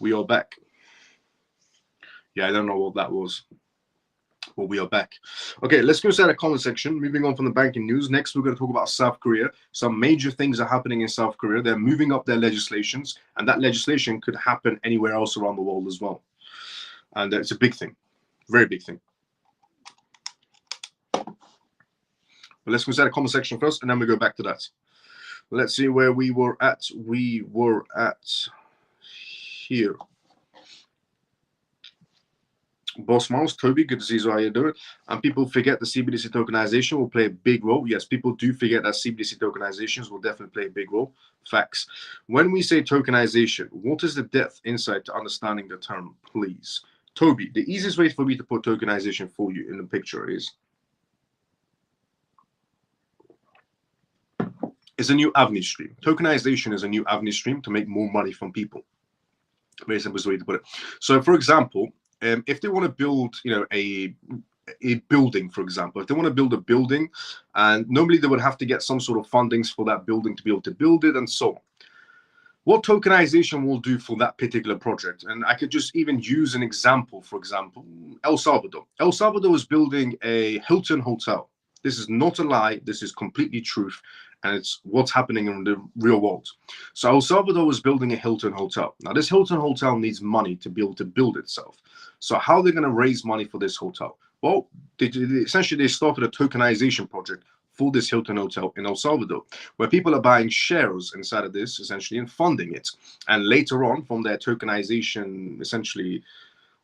we are back. Yeah, I don't know what that was. Well, we are back. Okay, let's go inside the comment section. Moving on from the banking news. Next, we're going to talk about South Korea. Some major things are happening in South Korea. They're moving up their legislations, and that legislation could happen anywhere else around the world as well. And it's a big thing, very big thing. But let's go inside the comment section first, and then we go back to that. Let's see where we were at. We were at here. Boss Miles, Toby, good to see you. How you doing? And people forget the CBDC tokenization will play a big role. Yes, people do forget that CBDC tokenizations will definitely play a big role. Facts. When we say tokenization, what is the depth insight to understanding the term, please? Toby, the easiest way for me to put tokenization for you in the picture is a new avenue stream. Tokenization is a new avenue stream to make more money from people. Very simple way to put it. So, for example, if they want to build, a building, for example, if they want to build a building, and normally they would have to get some sort of fundings for that building to be able to build it, and so on. What tokenization will do for that particular project, and I could just even use an example. For example, El Salvador. El Salvador is building a Hilton hotel. This is not a lie. This is completely truth. And it's what's happening in the real world. So El Salvador is building a Hilton hotel. Now, this Hilton hotel needs money to be able to build itself. So how are they going to raise money for this hotel? Well, essentially, they started a tokenization project for this Hilton hotel in El Salvador, where people are buying shares inside of this, essentially, and funding it. And later on, from their tokenization, essentially,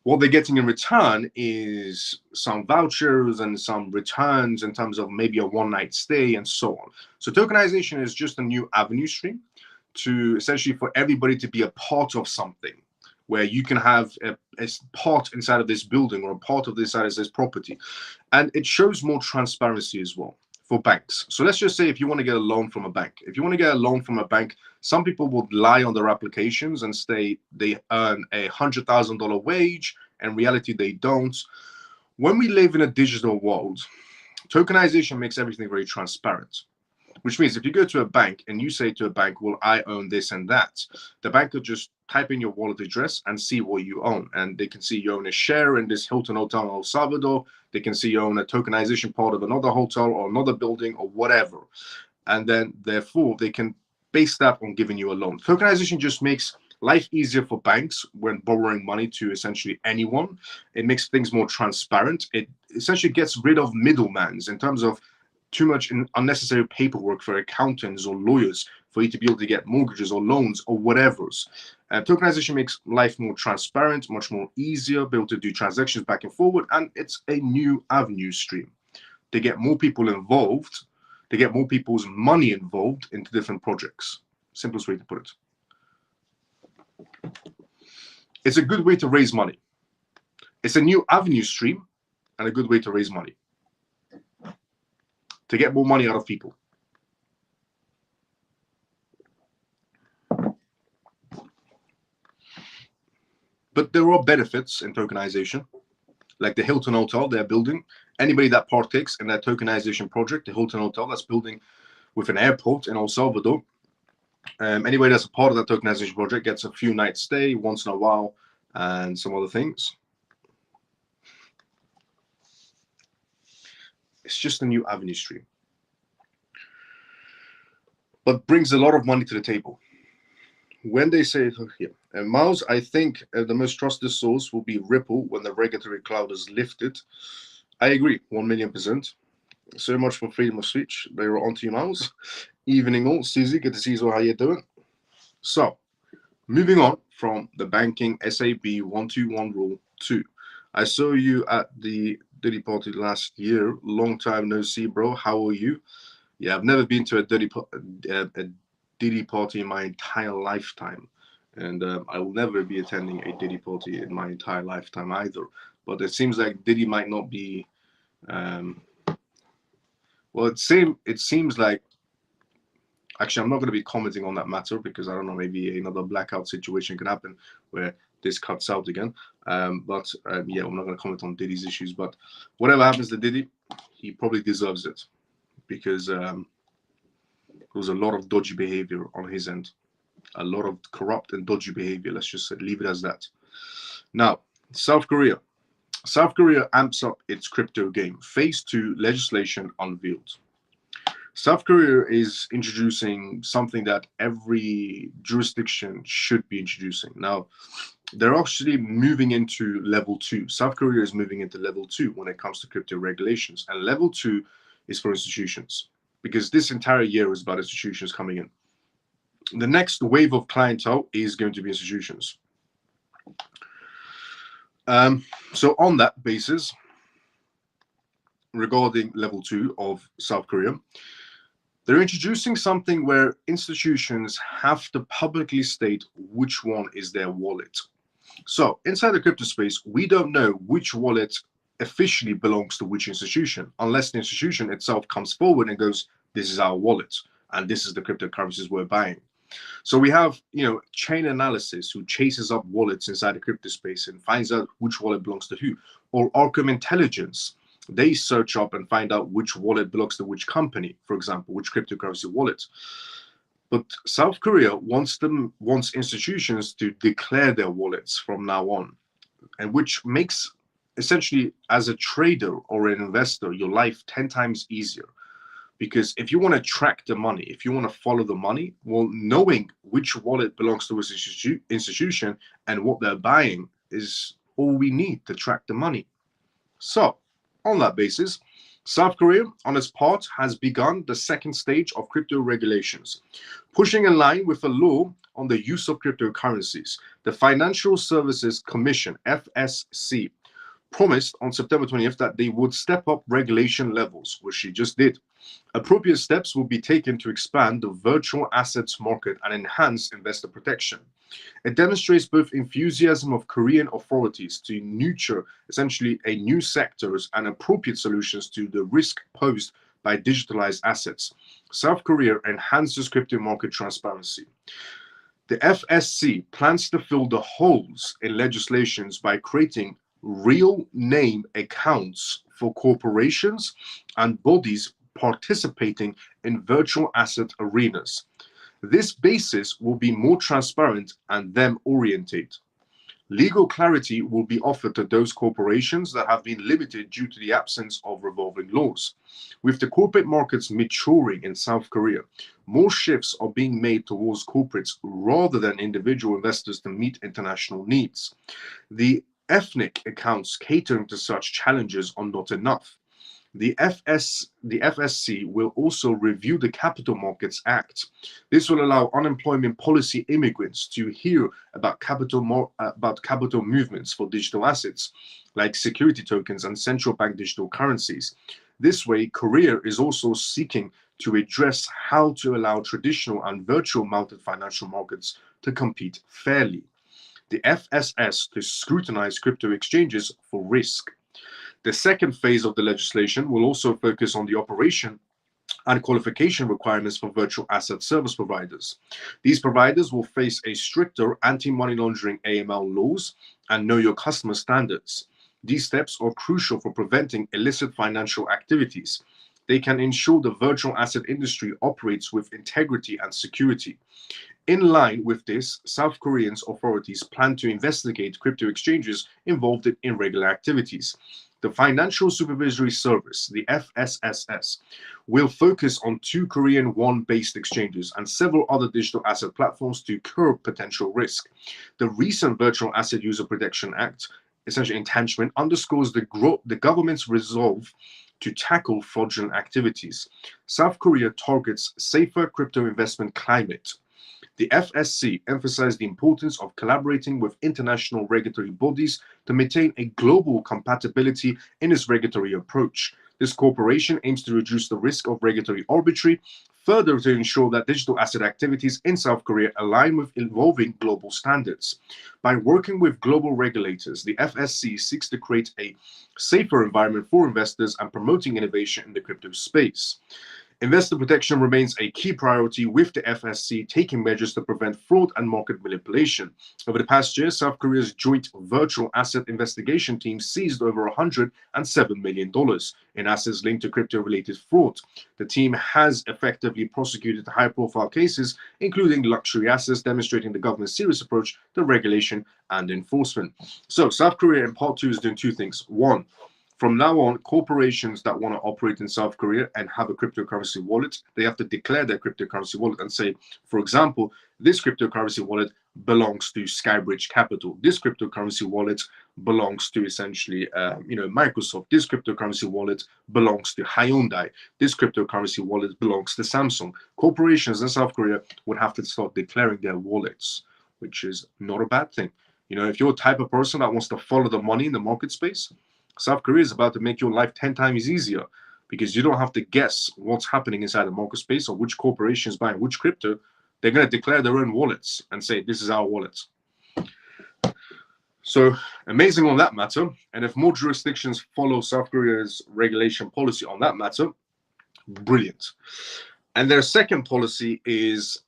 what they're getting in return is some vouchers and some returns in terms of maybe a one-night stay and so on. So tokenization is just a new avenue stream to essentially for everybody to be a part of something, where you can have a part inside of this building or a part of this inside of this property. And it shows more transparency as well for banks. So let's just say if you want to get a loan from a bank, some people would lie on their applications and say they earn $100,000 wage. In reality, they don't. When we live in a digital world, tokenization makes everything very transparent, which means if you go to a bank and you say to a bank, well, I own this and that, the bank could just type in your wallet address and see what you own. And they can see you own a share in this Hilton Hotel in El Salvador. They can see you own a tokenization part of another hotel or another building or whatever. And then, therefore, they can base that on giving you a loan. Tokenization just makes life easier for banks when borrowing money to essentially anyone. It makes things more transparent. It essentially gets rid of middlemans in terms of too much unnecessary paperwork for accountants or lawyers for you to be able to get mortgages or loans or whatever's. Tokenization makes life more transparent, much more easier, be able to do transactions back and forward, and it's a new avenue stream to get more people involved, to get more people's money involved into different projects. Simplest way to put it. It's a good way to raise money. It's a new avenue stream and a good way to raise money, to get more money out of people. But there are benefits in tokenization, like the Hilton Hotel they're building. Anybody that partakes in that tokenization project, the Hilton Hotel that's building with an airport in El Salvador, anybody that's a part of that tokenization project gets a few nights stay once in a while and some other things. It's just a new avenue stream, but brings a lot of money to the table. When they say it here, Miles, I think the most trusted source will be Ripple when the regulatory cloud is lifted. I agree, 1,000,000%. So much for freedom of speech. They were on to you, Miles. Evening all. Susie, good to see you. How you doing? So, Moving on from the banking SAB 121 rule 2. I saw you at the Diddy party last year. Long time no see, bro. How are you? Yeah, I've never been to a Diddy party in my entire lifetime, and I will never be attending a Diddy party in my entire lifetime either. But it seems like Diddy might not be. Um, well, it seems like actually I'm not going to be commenting on that matter because I don't know, maybe another blackout situation could happen where this cuts out again. Yeah, I'm not going to comment on Diddy's issues. But whatever happens to Diddy, he probably deserves it because there was a lot of dodgy behavior on his end, a lot of corrupt and dodgy behavior. Let's just leave it as that. Now, South Korea. South Korea amps up its crypto game. Phase 2 legislation unveiled. South Korea is introducing something that every jurisdiction should be introducing. Now, they're actually moving into level 2. South Korea is moving into level 2 when it comes to crypto regulations. And level 2 is for institutions because this entire year is about institutions coming in. The next wave of clientele is going to be institutions. So on that basis, regarding level 2 of South Korea, they're introducing something where institutions have to publicly state which one is their wallet. So inside the crypto space, we don't know which wallet officially belongs to which institution, unless the institution itself comes forward and goes, this is our wallet, and this is the cryptocurrencies we're buying. So we have, chain analysis who chases up wallets inside the crypto space and finds out which wallet belongs to who, or Arkham Intelligence. They search up and find out which wallet belongs to which company, for example, which cryptocurrency wallet. But South Korea wants institutions to declare their wallets from now on, and which makes essentially, as a trader or an investor, your life 10 times easier. Because if you want to track the money, if you want to follow the money, well, knowing which wallet belongs to which institution and what they're buying is all we need to track the money. So, on that basis, South Korea, on its part, has begun the second stage of crypto regulations, pushing in line with a law on the use of cryptocurrencies. The Financial Services Commission, FSC, promised on September 20th that they would step up regulation levels, which she just did. Appropriate steps will be taken to expand the virtual assets market and enhance investor protection. It demonstrates both enthusiasm of Korean authorities to nurture essentially a new sectors and appropriate solutions to the risk posed by digitalized assets. South Korea enhances crypto market transparency. The FSC plans to fill the holes in legislations by creating real name accounts for corporations and bodies participating in virtual asset arenas. This basis will be more transparent and them oriented. Legal clarity will be offered to those corporations that have been limited due to the absence of revolving laws. With the corporate markets maturing in South Korea, more shifts are being made towards corporates rather than individual investors to meet international needs. The ethnic accounts catering to such challenges are not enough. The FSC will also review the Capital Markets Act. This will allow unemployment policy immigrants to hear about capital movements for digital assets, like security tokens and central bank digital currencies. This way, Korea is also seeking to address how to allow traditional and virtual mounted financial markets to compete fairly. The FSS to scrutinize crypto exchanges for risk. The second phase of the legislation will also focus on the operation and qualification requirements for virtual asset service providers. These providers will face a stricter anti-money laundering AML laws and know your customer standards. These steps are crucial for preventing illicit financial activities. They can ensure the virtual asset industry operates with integrity and security. In line with this, South Korean authorities plan to investigate crypto exchanges involved in irregular activities. The Financial Supervisory Service, the FSSS, will focus on 2 Korean won-based exchanges and several other digital asset platforms to curb potential risk. The recent Virtual Asset User Protection Act, essentially entrenchment, underscores the government's resolve to tackle fraudulent activities. South Korea targets safer crypto investment climate. The FSC emphasized the importance of collaborating with international regulatory bodies to maintain a global compatibility in its regulatory approach. This cooperation aims to reduce the risk of regulatory arbitrary, further to ensure that digital asset activities in South Korea align with evolving global standards. By working with global regulators, the FSC seeks to create a safer environment for investors and promoting innovation in the crypto space. Investor protection remains a key priority, with the FSC taking measures to prevent fraud and market manipulation. Over the past year, South Korea's Joint Virtual Asset Investigation Team seized over $107 million in assets linked to crypto-related fraud. The team has effectively prosecuted high-profile cases, including luxury assets, demonstrating the government's serious approach to regulation and enforcement. So South Korea in part 2 is doing two things. One, from now on, corporations that want to operate in South Korea and have a cryptocurrency wallet, they have to declare their cryptocurrency wallet and say, for example, this cryptocurrency wallet belongs to Skybridge Capital. This cryptocurrency wallet belongs to essentially, Microsoft. This cryptocurrency wallet belongs to Hyundai. This cryptocurrency wallet belongs to Samsung. Corporations in South Korea would have to start declaring their wallets, which is not a bad thing. If you're a type of person that wants to follow the money in the market space, South Korea is about to make your life 10 times easier, because you don't have to guess what's happening inside the market space or which corporation is buying which crypto. They're going to declare their own wallets and say, this is our wallet. So amazing on that matter. And if more jurisdictions follow South Korea's regulation policy on that matter, brilliant. And their second policy is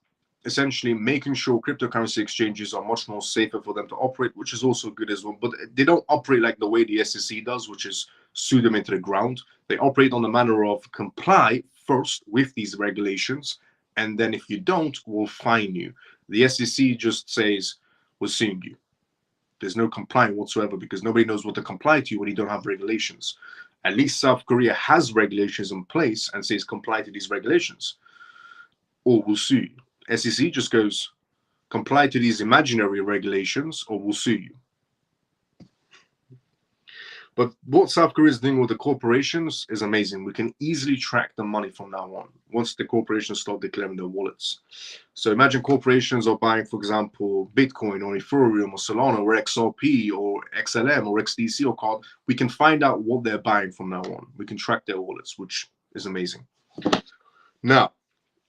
essentially making sure cryptocurrency exchanges are much more safer for them to operate, which is also good as well. But they don't operate like the way the SEC does, which is sue them into the ground. They operate on the manner of comply first with these regulations, and then if you don't, we'll fine you. The SEC just says, we're suing you. There's no complying whatsoever, because nobody knows what to comply to when you don't have regulations. At least South Korea has regulations in place and says comply to these regulations, or we'll sue you. SEC just goes, comply to these imaginary regulations or we'll sue you. But what South Korea is doing with the corporations is amazing. We can easily track the money from now on, once the corporations start declaring their wallets. So imagine corporations are buying, for example, Bitcoin or Ethereum or Solana or XRP or XLM or XDC or CARD. We can find out what they're buying from now on. We can track their wallets, which is amazing. Now,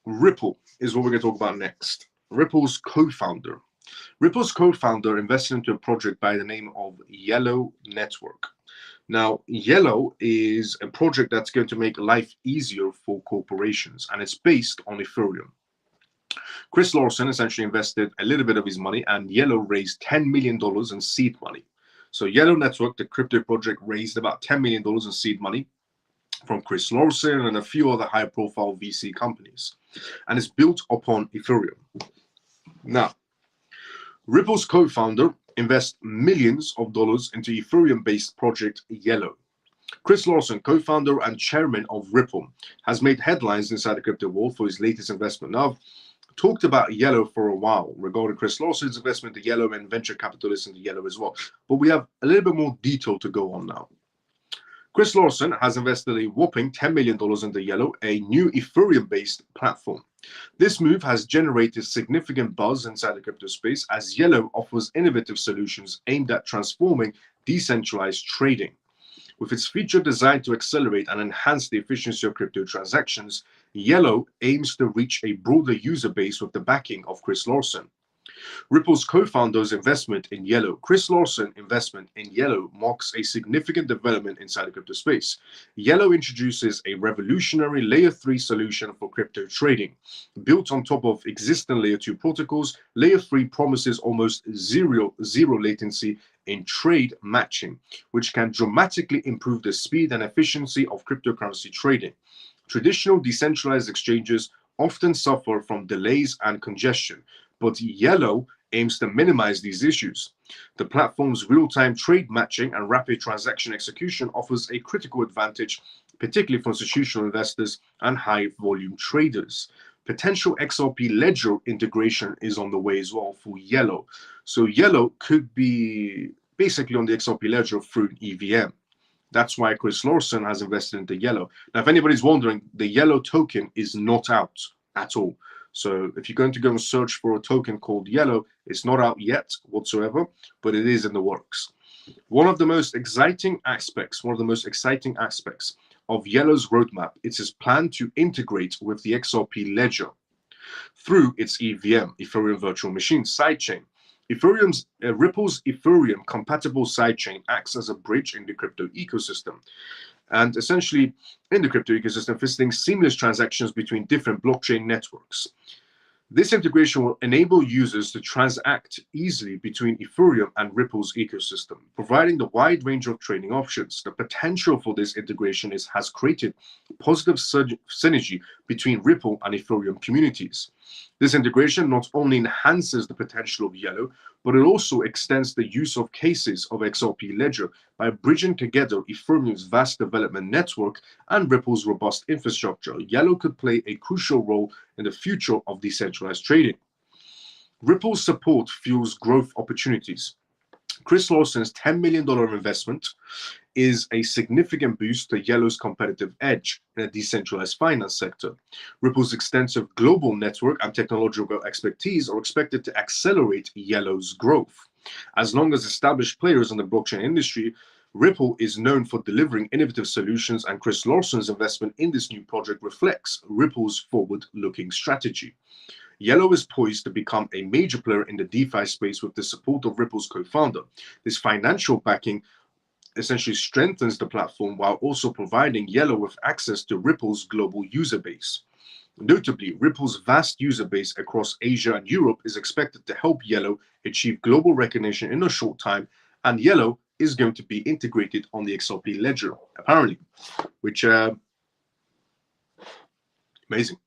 Ripple is what we're going to talk about next. Ripple's co-founder invested into a project by the name of Yellow Network. Now, Yellow is a project that's going to make life easier for corporations, and it's based on Ethereum. Chris Larsen essentially invested a little bit of his money, and Yellow raised $10 million in seed money. So Yellow Network, the crypto project, raised about $10 million in seed money from Chris Larsen and a few other high-profile VC companies, and it's built upon Ethereum. Now, Ripple's co-founder invests millions of dollars into Ethereum-based project Yellow. Chris Larsen, co-founder and chairman of Ripple, has made headlines inside the crypto world for his latest investment. Now, I've talked about Yellow for a while regarding Chris Larsen's investment into Yellow and venture capitalists into Yellow as well, but we have a little bit more detail to go on now. Chris Larsen has invested a whopping $10 million into Yellow, a new Ethereum-based platform. This move has generated significant buzz inside the crypto space, as Yellow offers innovative solutions aimed at transforming decentralized trading. With its feature designed to accelerate and enhance the efficiency of crypto transactions, Yellow aims to reach a broader user base with the backing of Chris Larsen. Ripple's co-founder's investment in Yellow. Chris Larsen's investment in Yellow marks a significant development inside the crypto space. Yellow introduces a revolutionary Layer 3 solution for crypto trading. Built on top of existing Layer 2 protocols, Layer 3 promises almost zero latency in trade matching, which can dramatically improve the speed and efficiency of cryptocurrency trading. Traditional decentralized exchanges often suffer from delays and congestion, but Yellow aims to minimize these issues. The platform's real-time trade matching and rapid transaction execution offers a critical advantage, particularly for institutional investors and high-volume traders. Potential XRP ledger integration is on the way as well for Yellow. So Yellow could be basically on the XRP ledger through an EVM. That's why Chris Larsen has invested into Yellow. Now, if anybody's wondering, the Yellow token is not out at all. So if you're going to go and search for a token called Yellow, it's not out yet whatsoever, but it is in the works. One of the most exciting aspects of Yellow's roadmap is its plan to integrate with the XRP ledger through its EVM, Ethereum Virtual Machine sidechain. Ripple's Ethereum compatible sidechain acts as a bridge in the crypto ecosystem. And essentially, in the crypto ecosystem, facilitating seamless transactions between different blockchain networks. This integration will enable users to transact easily between Ethereum and Ripple's ecosystem, providing the wide range of trading options. The potential for this integration has created positive synergy between Ripple and Ethereum communities. This integration not only enhances the potential of Yellow, but it also extends the use of cases of XRP Ledger by bridging together Ethereum's vast development network and Ripple's robust infrastructure. Yellow could play a crucial role in the future of decentralized trading. Ripple's support fuels growth opportunities. Chris Lawson's $10 million investment is a significant boost to Yellow's competitive edge in a decentralized finance sector. Ripple's extensive global network and technological expertise are expected to accelerate Yellow's growth. As long as established players in the blockchain industry, Ripple is known for delivering innovative solutions, and Chris Lawson's investment in this new project reflects Ripple's forward-looking strategy. Yellow is poised to become a major player in the DeFi space with the support of Ripple's co-founder. This financial backing essentially strengthens the platform while also providing Yellow with access to Ripple's global user base. Notably, Ripple's vast user base across Asia and Europe is expected to help Yellow achieve global recognition in a short time, and Yellow is going to be integrated on the XRP ledger, apparently, which amazing.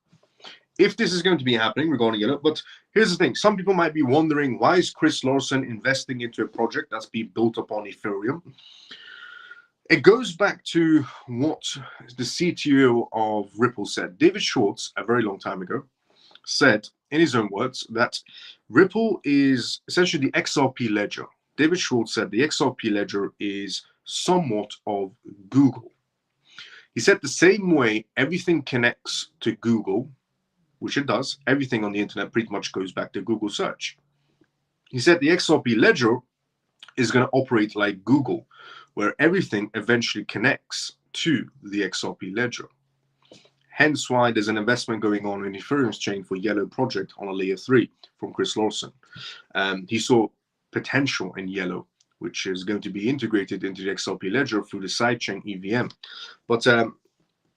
If this is going to be happening regarding Yellow, but here's the thing, some people might be wondering, why is Chris Lawson investing into a project that's being built upon Ethereum? It goes back to what the CTO of Ripple said. David Schwartz, a very long time ago, said in his own words that Ripple is essentially the XRP ledger. David Schwartz said the XRP ledger is somewhat of Google. He said the same way everything connects to Google, which it does, everything on the internet pretty much goes back to Google search. He said the XRP ledger is going to operate like Google, where everything eventually connects to the XRP ledger. Hence why there's an investment going on in Ethereum's chain for Yellow project on a layer 3 from Chris Lawson. He saw potential in Yellow, which is going to be integrated into the XRP ledger through the sidechain EVM. But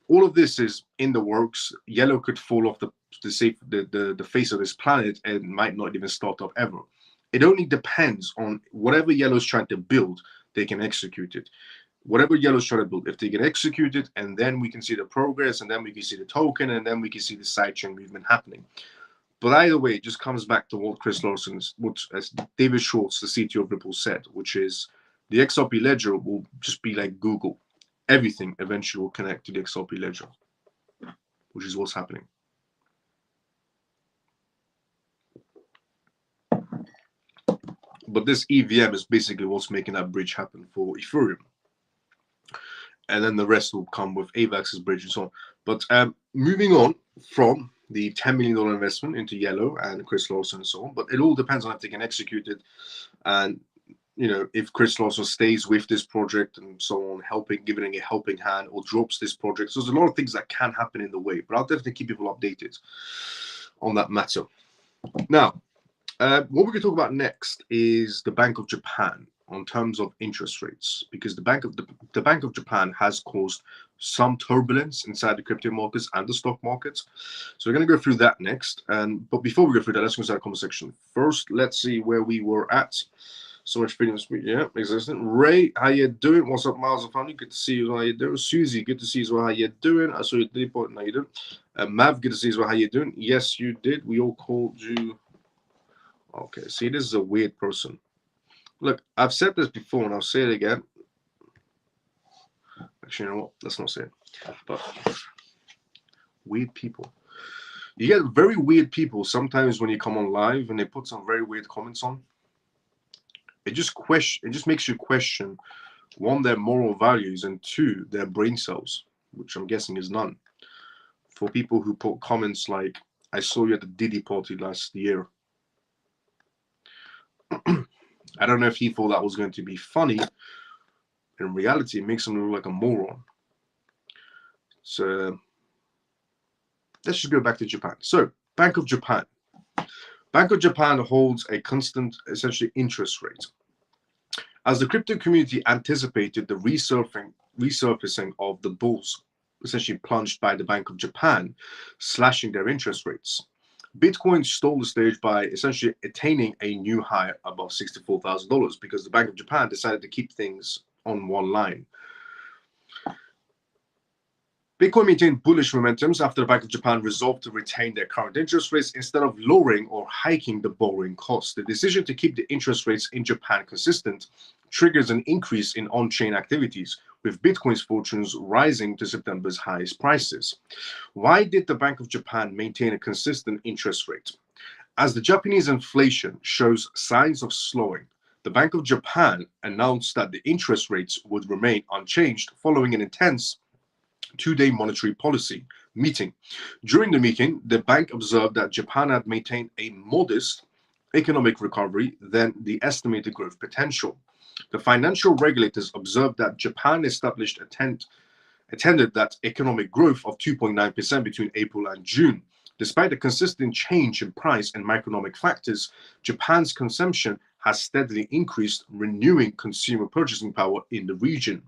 all of this is in the works. Yellow could fall off the face of this planet and might not even start up ever. It only depends on whatever Yellow's trying to build, they can execute it. Whatever Yellow's trying to build, if they can execute it, and then we can see the progress, and then we can see the token, and then we can see the sidechain movement happening. But either way, it just comes back to what Chris Lawson's, as David Schwartz, the CTO of Ripple, said, which is the XRP ledger will just be like Google. Everything eventually will connect to the XRP ledger, which is what's happening. But this EVM is basically what's making that bridge happen for Ethereum. And then the rest will come with AVAX's bridge and so on. But moving on from the $10 million investment into Yellow and Chris Lawson and so on, but it all depends on if they can execute it. And, you know, if Chris Lawson stays with this project and so on, giving a helping hand, or drops this project. So there's a lot of things that can happen in the way, but I'll definitely keep people updated on that matter. Now, what we're going to talk about next is the Bank of Japan on terms of interest rates, because the Bank of Japan has caused some turbulence inside the crypto markets and the stock markets. So we're going to go through that next. But before we go through that, let's go start the comment section. First, let's see where we were at. So much freedom of speech. Yeah, existent. Ray, how you doing? What's up, Miles of Family? Good to see you. How you doing? Susie, good to see you. As well. How you doing? I saw you deep. How you doing? Mav, good to see you. As well. How you doing? Yes, you did. We all called you. Okay, see, this is a weird person. Look, I've said this before, and I'll say it again. Actually, you know what? Let's not say it. But weird people. You get very weird people sometimes when you come on live, and they put some very weird comments on. It just makes you question, one, their moral values, and two, their brain cells, which I'm guessing is none. For people who put comments like, I saw you at the Diddy party last year. I don't know if he thought that was going to be funny. In reality, it makes him look like a moron. So let's just go back to Japan. So Bank of Japan. Bank of Japan holds a constant, essentially, interest rate. As the crypto community anticipated the resurfacing of the bulls, essentially plunged by the Bank of Japan, slashing their interest rates, Bitcoin stole the stage by essentially attaining a new high above $64,000 because the Bank of Japan decided to keep things on one line. Bitcoin maintained bullish momentums after the Bank of Japan resolved to retain their current interest rates instead of lowering or hiking the borrowing cost. The decision to keep the interest rates in Japan consistent triggers an increase in on-chain activities, with Bitcoin's fortunes rising to September's highest prices. Why did the Bank of Japan maintain a consistent interest rate? As the Japanese inflation shows signs of slowing, the Bank of Japan announced that the interest rates would remain unchanged following an intense two-day monetary policy meeting. During the meeting, the bank observed that Japan had maintained a modest economic recovery than the estimated growth potential. The financial regulators observed that Japan attended that economic growth of 2.9% between April and June. Despite a consistent change in price and macroeconomic factors, Japan's consumption has steadily increased, renewing consumer purchasing power in the region.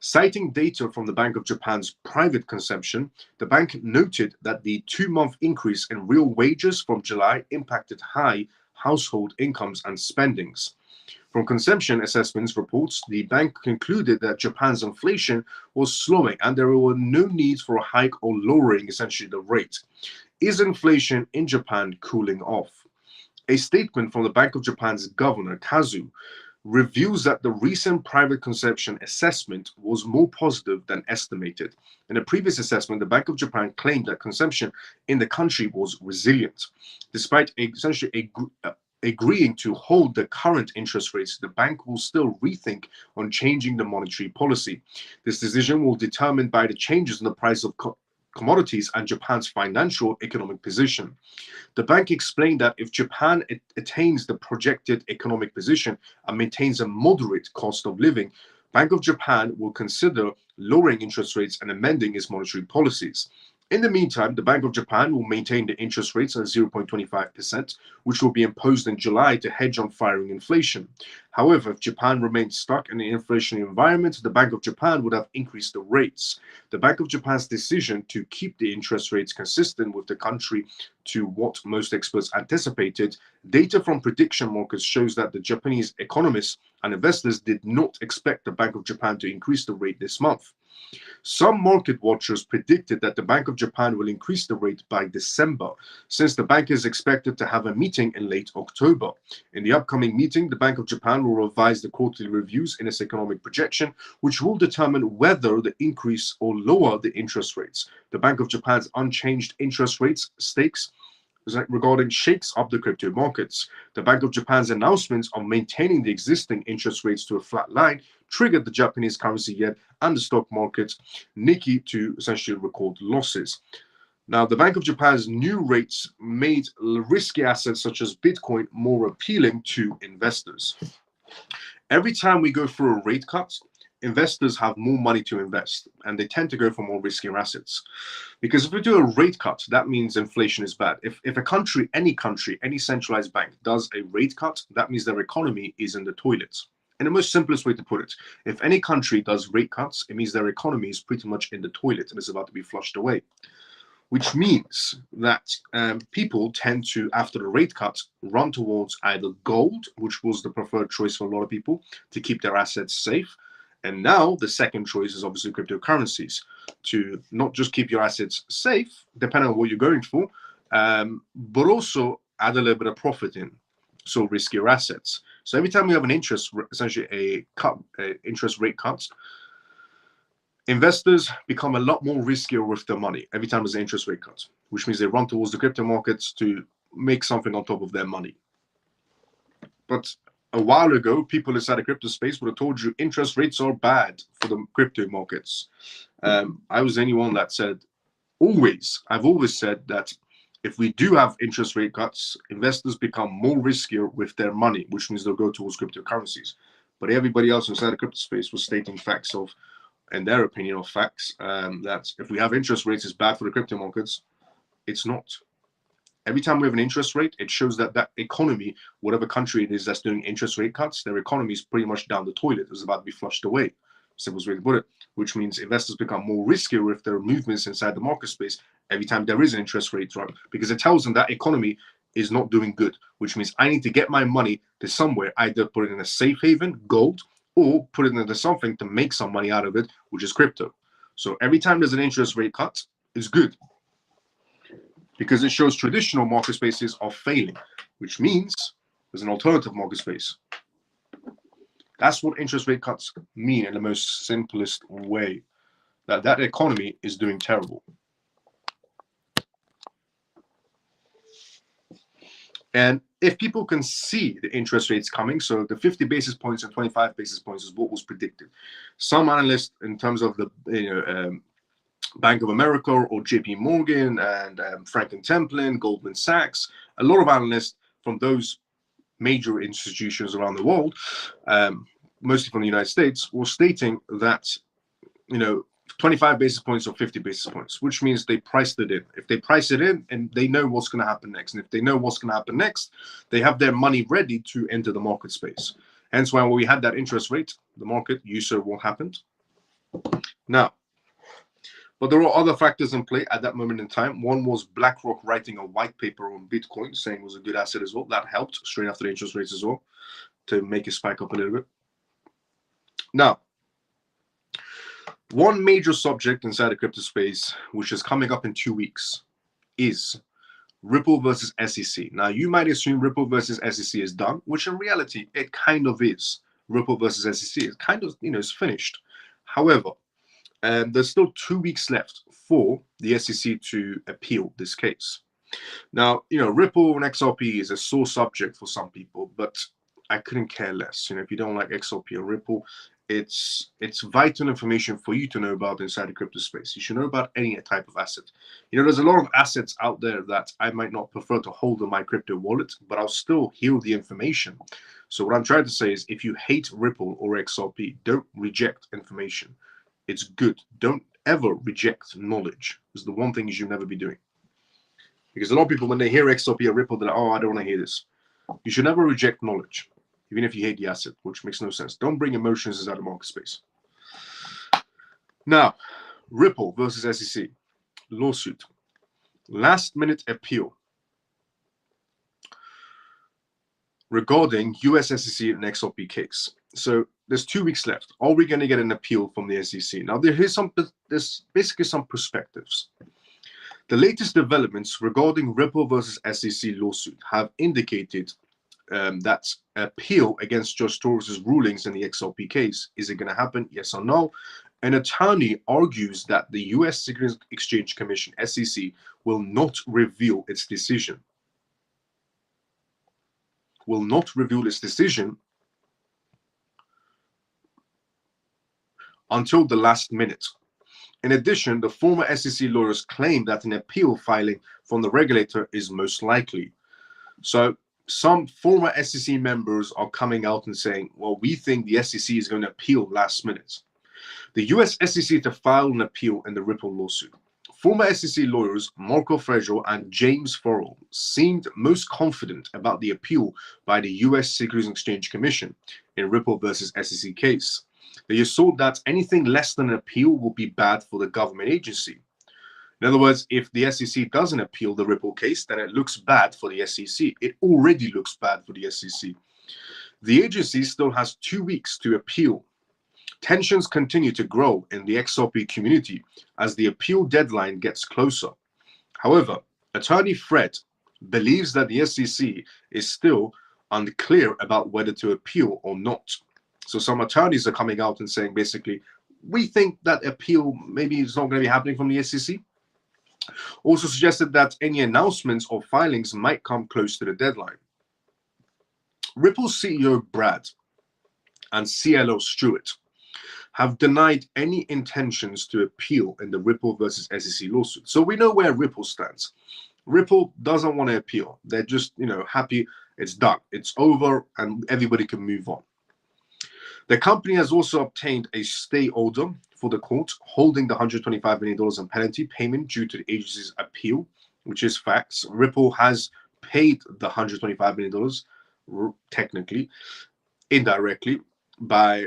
Citing data from the Bank of Japan's private consumption, the bank noted that the 2-month increase in real wages from July impacted high household incomes and spendings. From consumption assessments reports, the bank concluded that Japan's inflation was slowing and there were no needs for a hike or lowering essentially the rate. Is inflation in Japan cooling off? A statement from the Bank of Japan's governor, Kazu, reveals that the recent private consumption assessment was more positive than estimated. In a previous assessment, the Bank of Japan claimed that consumption in the country was resilient. Despite essentially agreeing to hold the current interest rates, the bank will still rethink on changing the monetary policy. This decision will be determined by the changes in the price of commodities and Japan's financial economic position. The bank explained that if Japan attains the projected economic position and maintains a moderate cost of living, Bank of Japan will consider lowering interest rates and amending its monetary policies. In the meantime, the Bank of Japan will maintain the interest rates at 0.25%, which will be imposed in July to hedge on firing inflation. However, if Japan remains stuck in an inflationary environment, the Bank of Japan would have increased the rates. The Bank of Japan's decision to keep the interest rates consistent with the country to what most experts anticipated, data from prediction markets shows that the Japanese economists and investors did not expect the Bank of Japan to increase the rate this month. Some market watchers predicted that the Bank of Japan will increase the rate by December, since the bank is expected to have a meeting in late October. In the upcoming meeting, the Bank of Japan will revise the quarterly reviews in its economic projection, which will determine whether to increase or lower the interest rates. The Bank of Japan's unchanged interest rates stakes regarding shakes up the crypto markets. The Bank of Japan's announcements on maintaining the existing interest rates to a flat line triggered the Japanese currency yen and the stock market Nikkei to essentially record losses. Now, the Bank of Japan's new rates made risky assets such as Bitcoin more appealing to investors. Every time we go through a rate cut, investors have more money to invest and they tend to go for more riskier assets. Because if we do a rate cut, that means inflation is bad. If a country, any centralized bank does a rate cut, that means their economy is in the toilet. In the most simplest way to put it, if any country does rate cuts, it means their economy is pretty much in the toilet and is about to be flushed away. Which means that people tend to, after the rate cut, run towards either gold, which was the preferred choice for a lot of people to keep their assets safe. And now the second choice is obviously cryptocurrencies, to not just keep your assets safe, depending on what you're going for, but also add a little bit of profit in. So riskier assets. So every time we have an essentially interest rate cut, investors become a lot more riskier with their money every time there's an interest rate cut, which means they run towards the crypto markets to make something on top of their money. But a while ago, people inside the crypto space would have told you interest rates are bad for the crypto markets. I was anyone that said, I've always said that if we do have interest rate cuts, investors become more riskier with their money, which means they'll go towards cryptocurrencies. But everybody else inside the crypto space was stating facts of, in their opinion of facts, that if we have interest rates, it's bad for the crypto markets. It's not. Every time we have an interest rate, it shows that that economy, whatever country it is that's doing interest rate cuts, their economy is pretty much down the toilet. It's about to be flushed away. Simplest way to put it, which means investors become more riskier with their movements inside the market space every time there is an interest rate drop, because it tells them that economy is not doing good, which means I need to get my money to somewhere, either put it in a safe haven, gold, or put it into something to make some money out of it, which is crypto. So every time there's an interest rate cut, it's good, because it shows traditional market spaces are failing, which means there's an alternative market space. That's what interest rate cuts mean in the most simplest way, that that economy is doing terrible. And if people can see the interest rates coming, so the 50 basis points and 25 basis points is what was predicted. Some analysts, in terms of the Bank of America or JP Morgan and Franklin Templeton, Goldman Sachs, a lot of analysts from those major institutions around the world, mostly from the United States, were stating that, 25 basis points or 50 basis points, which means they priced it in. If they price it in, and they know what's going to happen next, and if they know what's going to happen next, they have their money ready to enter the market space. Hence why when we had that interest rate, the market, you saw what happened. Now, but there are other factors in play at that moment in time. One was BlackRock writing a white paper on Bitcoin, saying it was a good asset as well. That helped straight after the interest rates as well to make it spike up a little bit. Now, one major subject inside the crypto space, which is coming up in 2 weeks, is Ripple versus SEC. Now, you might assume Ripple versus SEC is done, which in reality, it kind of is. Ripple versus SEC is kind of, it's finished. However, there's still 2 weeks left for the SEC to appeal this case. Now, Ripple and XRP is a sore subject for some people, but I couldn't care less. If you don't like XRP or Ripple, it's vital information for you to know about inside the crypto space. You should know about any type of asset. There's a lot of assets out there that I might not prefer to hold in my crypto wallet, but I'll still hear the information. So what I'm trying to say is, if you hate Ripple or XRP, don't reject information. It's good. Don't ever reject knowledge. It's the one thing you should never be doing. Because a lot of people, when they hear XRP or Ripple, they're like, oh, I don't want to hear this. You should never reject knowledge, even if you hate the asset, which makes no sense. Don't bring emotions inside the market space. Now, Ripple versus SEC lawsuit. Last minute appeal regarding US SEC and XRP case. So there's 2 weeks left. Are we going to get an appeal from the SEC? Now, there's basically some perspectives. The latest developments regarding Ripple versus SEC lawsuit have indicated that appeal against Judge Torres's rulings in the XRP case. Is it going to happen? Yes or no? An attorney argues that the US Securities Exchange Commission, SEC, will not reveal its decision. Will not reveal its decision until the last minute. In addition, the former SEC lawyers claim that an appeal filing from the regulator is most likely. So some former SEC members are coming out and saying, well, we think the SEC is going to appeal last minute. The US SEC to file an appeal in the Ripple lawsuit. Former SEC lawyers Marco Frejo and James Farrell seemed most confident about the appeal by the US Securities and Exchange Commission in Ripple versus SEC case. They assured that anything less than an appeal will be bad for the government agency. In other words, if the SEC doesn't appeal the Ripple case, then it looks bad for the SEC. It already looks bad for the SEC. The agency still has 2 weeks to appeal. Tensions continue to grow in the XRP community as the appeal deadline gets closer. However, attorney Fred believes that the SEC is still unclear about whether to appeal or not. So some attorneys are coming out and saying, basically, we think that appeal maybe is not going to be happening from the SEC. Also suggested that any announcements or filings might come close to the deadline. Ripple CEO Brad and CLO Stewart have denied any intentions to appeal in the Ripple versus SEC lawsuit. So we know where Ripple stands. Ripple doesn't want to appeal. They're just, happy it's done. It's over and everybody can move on. The company has also obtained a stay order for the court holding the $125 million in penalty payment due to the agency's appeal, which is facts. Ripple has paid the $125 million, technically, indirectly, by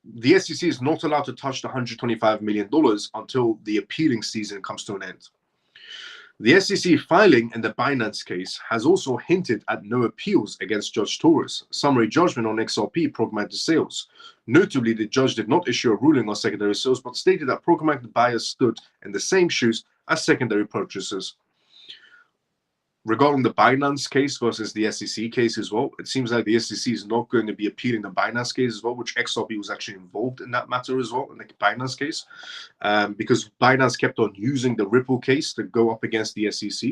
the SEC is not allowed to touch the $125 million until the appealing season comes to an end. The SEC filing in the Binance case has also hinted at no appeals against Judge Torres' summary judgment on XRP programmatic sales. Notably, the judge did not issue a ruling on secondary sales, but stated that programmatic buyers stood in the same shoes as secondary purchasers. Regarding the Binance case versus the SEC case as well, it seems like the SEC is not going to be appealing the Binance case as well, which XRP was actually involved in that matter as well, in the Binance case, because Binance kept on using the Ripple case to go up against the SEC.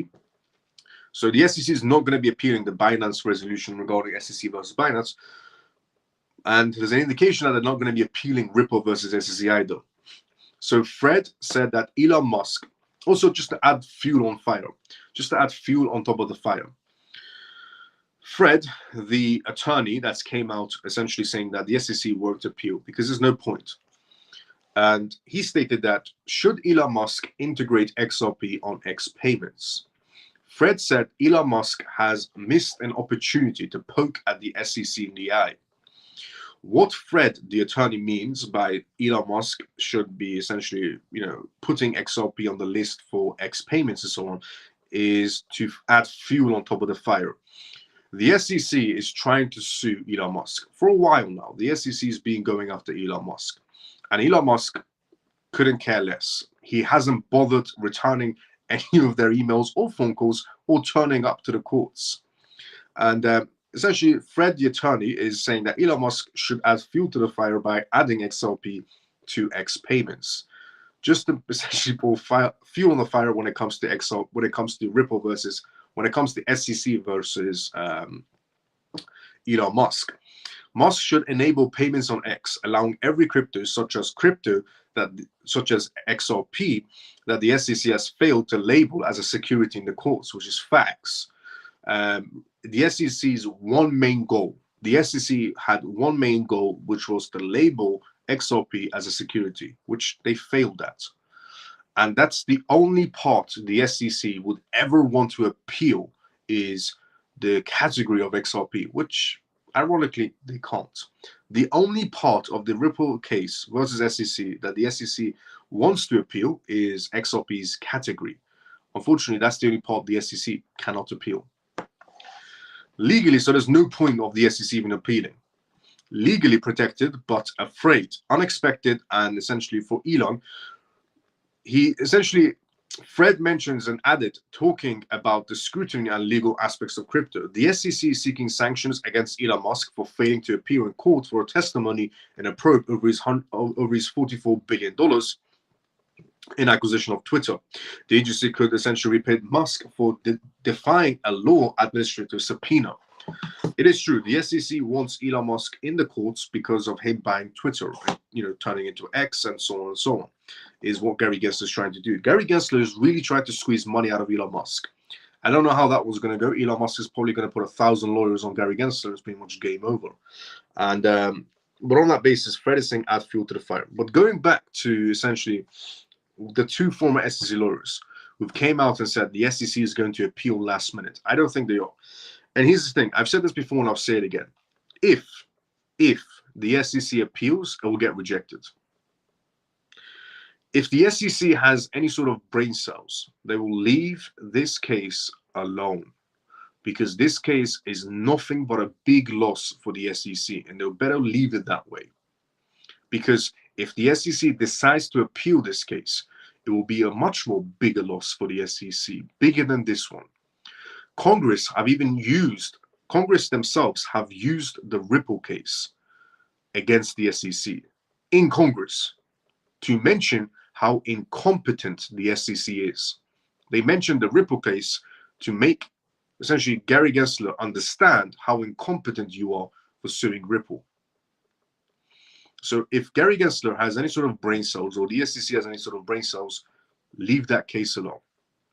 So the SEC is not going to be appealing the Binance resolution regarding SEC versus Binance. And there's an indication that they're not going to be appealing Ripple versus SEC either. So Fred said that Elon Musk, also just to add fuel on fire, just to add fuel on top of the fire. Fred, the attorney that's came out essentially saying that the SEC won't appeal because there's no point. And he stated that should Elon Musk integrate XRP on X payments? Fred said Elon Musk has missed an opportunity to poke at the SEC in the eye. What Fred, the attorney, means by Elon Musk should be essentially, putting XRP on the list for X payments and so on, is to add fuel on top of the fire. The SEC is trying to sue Elon Musk for a while now. The SEC has been going after Elon Musk, and Elon Musk couldn't care less. He hasn't bothered returning any of their emails or phone calls or turning up to the courts. And essentially, Fred, the attorney, is saying that Elon Musk should add fuel to the fire by adding XRP to X payments, just to essentially pour fuel on the fire when it comes to XRP, when it comes to Ripple versus, when it comes to SEC versus Elon Musk. Musk should enable payments on X, allowing every crypto, such as XRP, that the SEC has failed to label as a security in the courts, which is facts. The SEC's one main goal, the SEC had one main goal, which was to label XRP as a security, which they failed at. And that's the only part the SEC would ever want to appeal, is the category of XRP, which ironically they can't. The only part of the Ripple case versus SEC that the SEC wants to appeal is XRP's category. Unfortunately, that's the only part the SEC cannot appeal. Legally, so there's no point of the SEC even appealing. Legally protected, but afraid, unexpected, and essentially for Elon, Fred mentions and added, talking about the scrutiny and legal aspects of crypto. The SEC is seeking sanctions against Elon Musk for failing to appear in court for a testimony in a probe over his $44 billion in acquisition of Twitter. The agency could essentially repay Musk for defying a law administrative subpoena. It is true, the SEC wants Elon Musk in the courts because of him buying Twitter, turning into X and so on and so on, is what Gary Gensler is trying to do. Gary Gensler is really trying to squeeze money out of Elon Musk. I don't know how that was going to go. Elon Musk is probably going to put 1,000 lawyers on Gary Gensler. It's pretty much game over. And but on that basis, Fred is saying add fuel to the fire. But going back to essentially the two former SEC lawyers who came out and said the SEC is going to appeal last minute. I don't think they are. And here's the thing. I've said this before and I'll say it again. If the SEC appeals, it will get rejected. If the SEC has any sort of brain cells, they will leave this case alone, because this case is nothing but a big loss for the SEC, and they'll better leave it that way. Because if the SEC decides to appeal this case, it will be a much more bigger loss for the SEC, bigger than this one. Congress themselves have used the Ripple case against the SEC in Congress to mention how incompetent the SEC is. They mentioned the Ripple case to make essentially Gary Gensler understand how incompetent you are for suing Ripple. So if Gary Gensler has any sort of brain cells, or the SEC has any sort of brain cells, leave that case alone.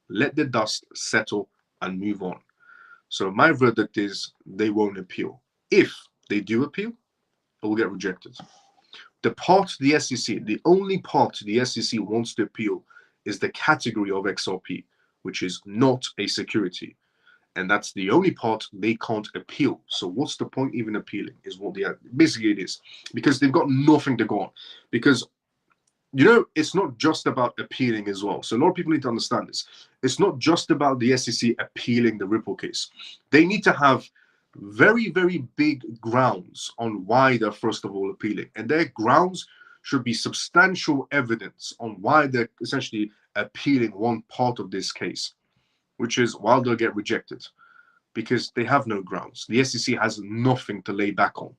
let the dust settle and move on. So my verdict is they won't appeal. If they do appeal, it will get rejected. The part the SEC, the only part the SEC wants to appeal is the category of XRP, which is not a security. And that's the only part they can't appeal. So what's the point even appealing is what basically it is. Because they've got nothing to go on. Because, you know, it's not just about appealing as well. So a lot of people need to understand this. It's not just about the SEC appealing the Ripple case. They need to have very, very big grounds on why they're first of all appealing. And their grounds should be substantial evidence on why they're essentially appealing one part of this case, which is why they'll get rejected, because they have no grounds. The SEC has nothing to lay back on.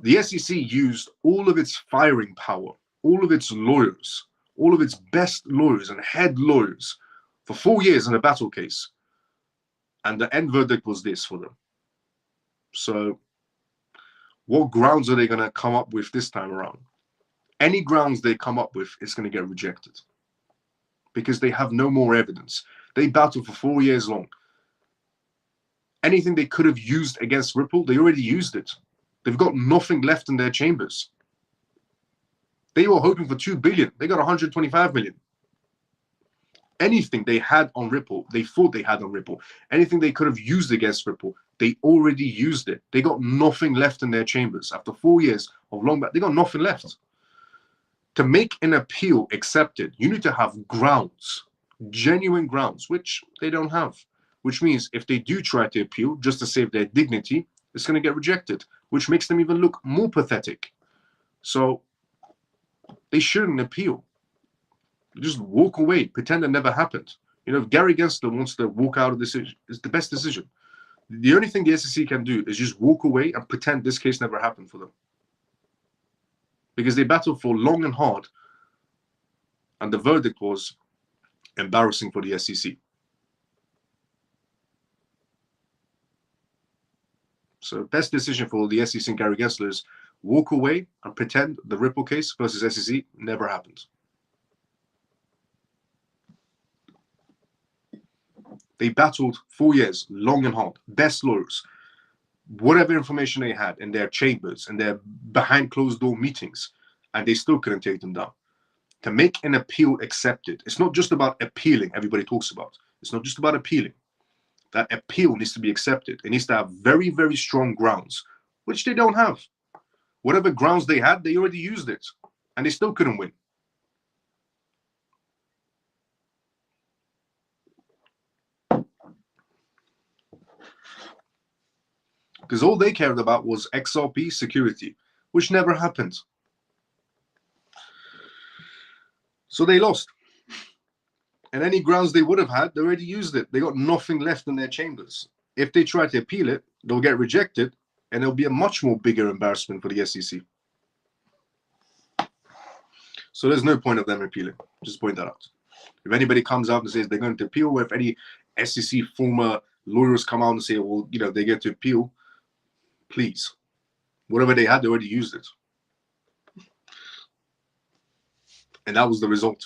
The SEC used all of its firing power, all of its lawyers, all of its best lawyers and head lawyers for 4 years in a battle case. And the end verdict was this for them. So what grounds are they going to come up with this time around? Any grounds they come up with is going to get rejected because they have no more evidence. They battled for 4 years long. Anything they could have used against Ripple, they already used it. They've got nothing left in their chambers. They were hoping for 2 billion. They got 125 million. Anything they had on Ripple, they thought they had on Ripple. Anything they could have used against Ripple, they already used it. They got nothing left in their chambers. After 4 years of long battle, they got nothing left. To make an appeal accepted, you need to have grounds, genuine grounds, which they don't have. Which means if they do try to appeal just to save their dignity, it's going to get rejected, which makes them even look more pathetic. So they shouldn't appeal. Just walk away, pretend it never happened. You know, if Gary Gensler wants to walk out of this, it's the best decision. The only thing the SEC can do is just walk away and pretend this case never happened for them. Because they battled for long and hard, and the verdict was embarrassing for the SEC. So best decision for the SEC and Gary Gensler is walk away and pretend the Ripple case versus SEC never happened. They battled 4 years, long and hard, best lawyers, whatever information they had in their chambers and their behind closed door meetings, and they still couldn't take them down. To make an appeal accepted, it's not just about appealing, everybody talks about. It's not just about appealing. That appeal needs to be accepted. It needs to have very, very strong grounds, which they don't have. Whatever grounds they had, they already used it, and they still couldn't win. Because all they cared about was XRP security, which never happened. So they lost. And any grounds they would have had, they already used it. They got nothing left in their chambers. If they try to appeal it, they'll get rejected, and it'll be a much more bigger embarrassment for the SEC. So there's no point of them appealing. Just point that out. If anybody comes out and says they're going to appeal, or if any SEC former lawyers come out and say, well, you know, they get to appeal, please. Whatever they had, they already used it. And that was the result.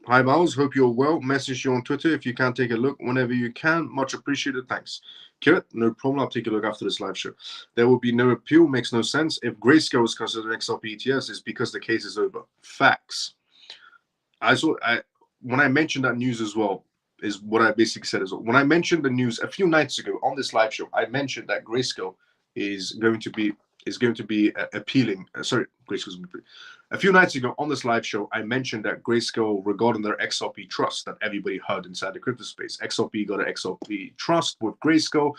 Hi, Miles. Hope you're well. Message you on Twitter if you can take a look whenever you can. Much appreciated. Thanks. Kirit, no problem. I'll take a look after this live show. There will be no appeal. Makes no sense. If Grayscale is considered XRP ETS, it's because the case is over. Facts. When I mentioned that news as well, is what I basically said as well. When I mentioned the news a few nights ago on this live show, I mentioned that Grayscale is going to be appealing. Grayscale's a few nights ago on this live show, I mentioned that Grayscale, regarding their XRP trust that everybody heard inside the crypto space, XRP got an XRP trust with Grayscale,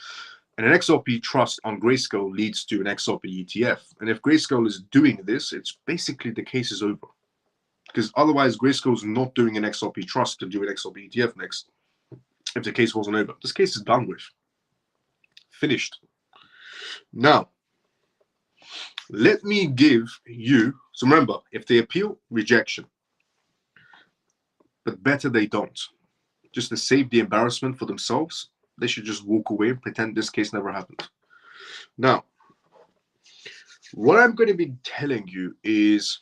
and an XRP trust on Grayscale leads to an XRP ETF. And if Grayscale is doing this, it's basically the case is over. Because otherwise, Grayscale is not doing an XRP trust to do an XRP ETF next if the case wasn't over. This case is done with. Finished. Now, let me give you, so remember, if they appeal, rejection. But better they don't. Just to save the embarrassment for themselves, they should just walk away and pretend this case never happened. Now, What I'm going to be telling you is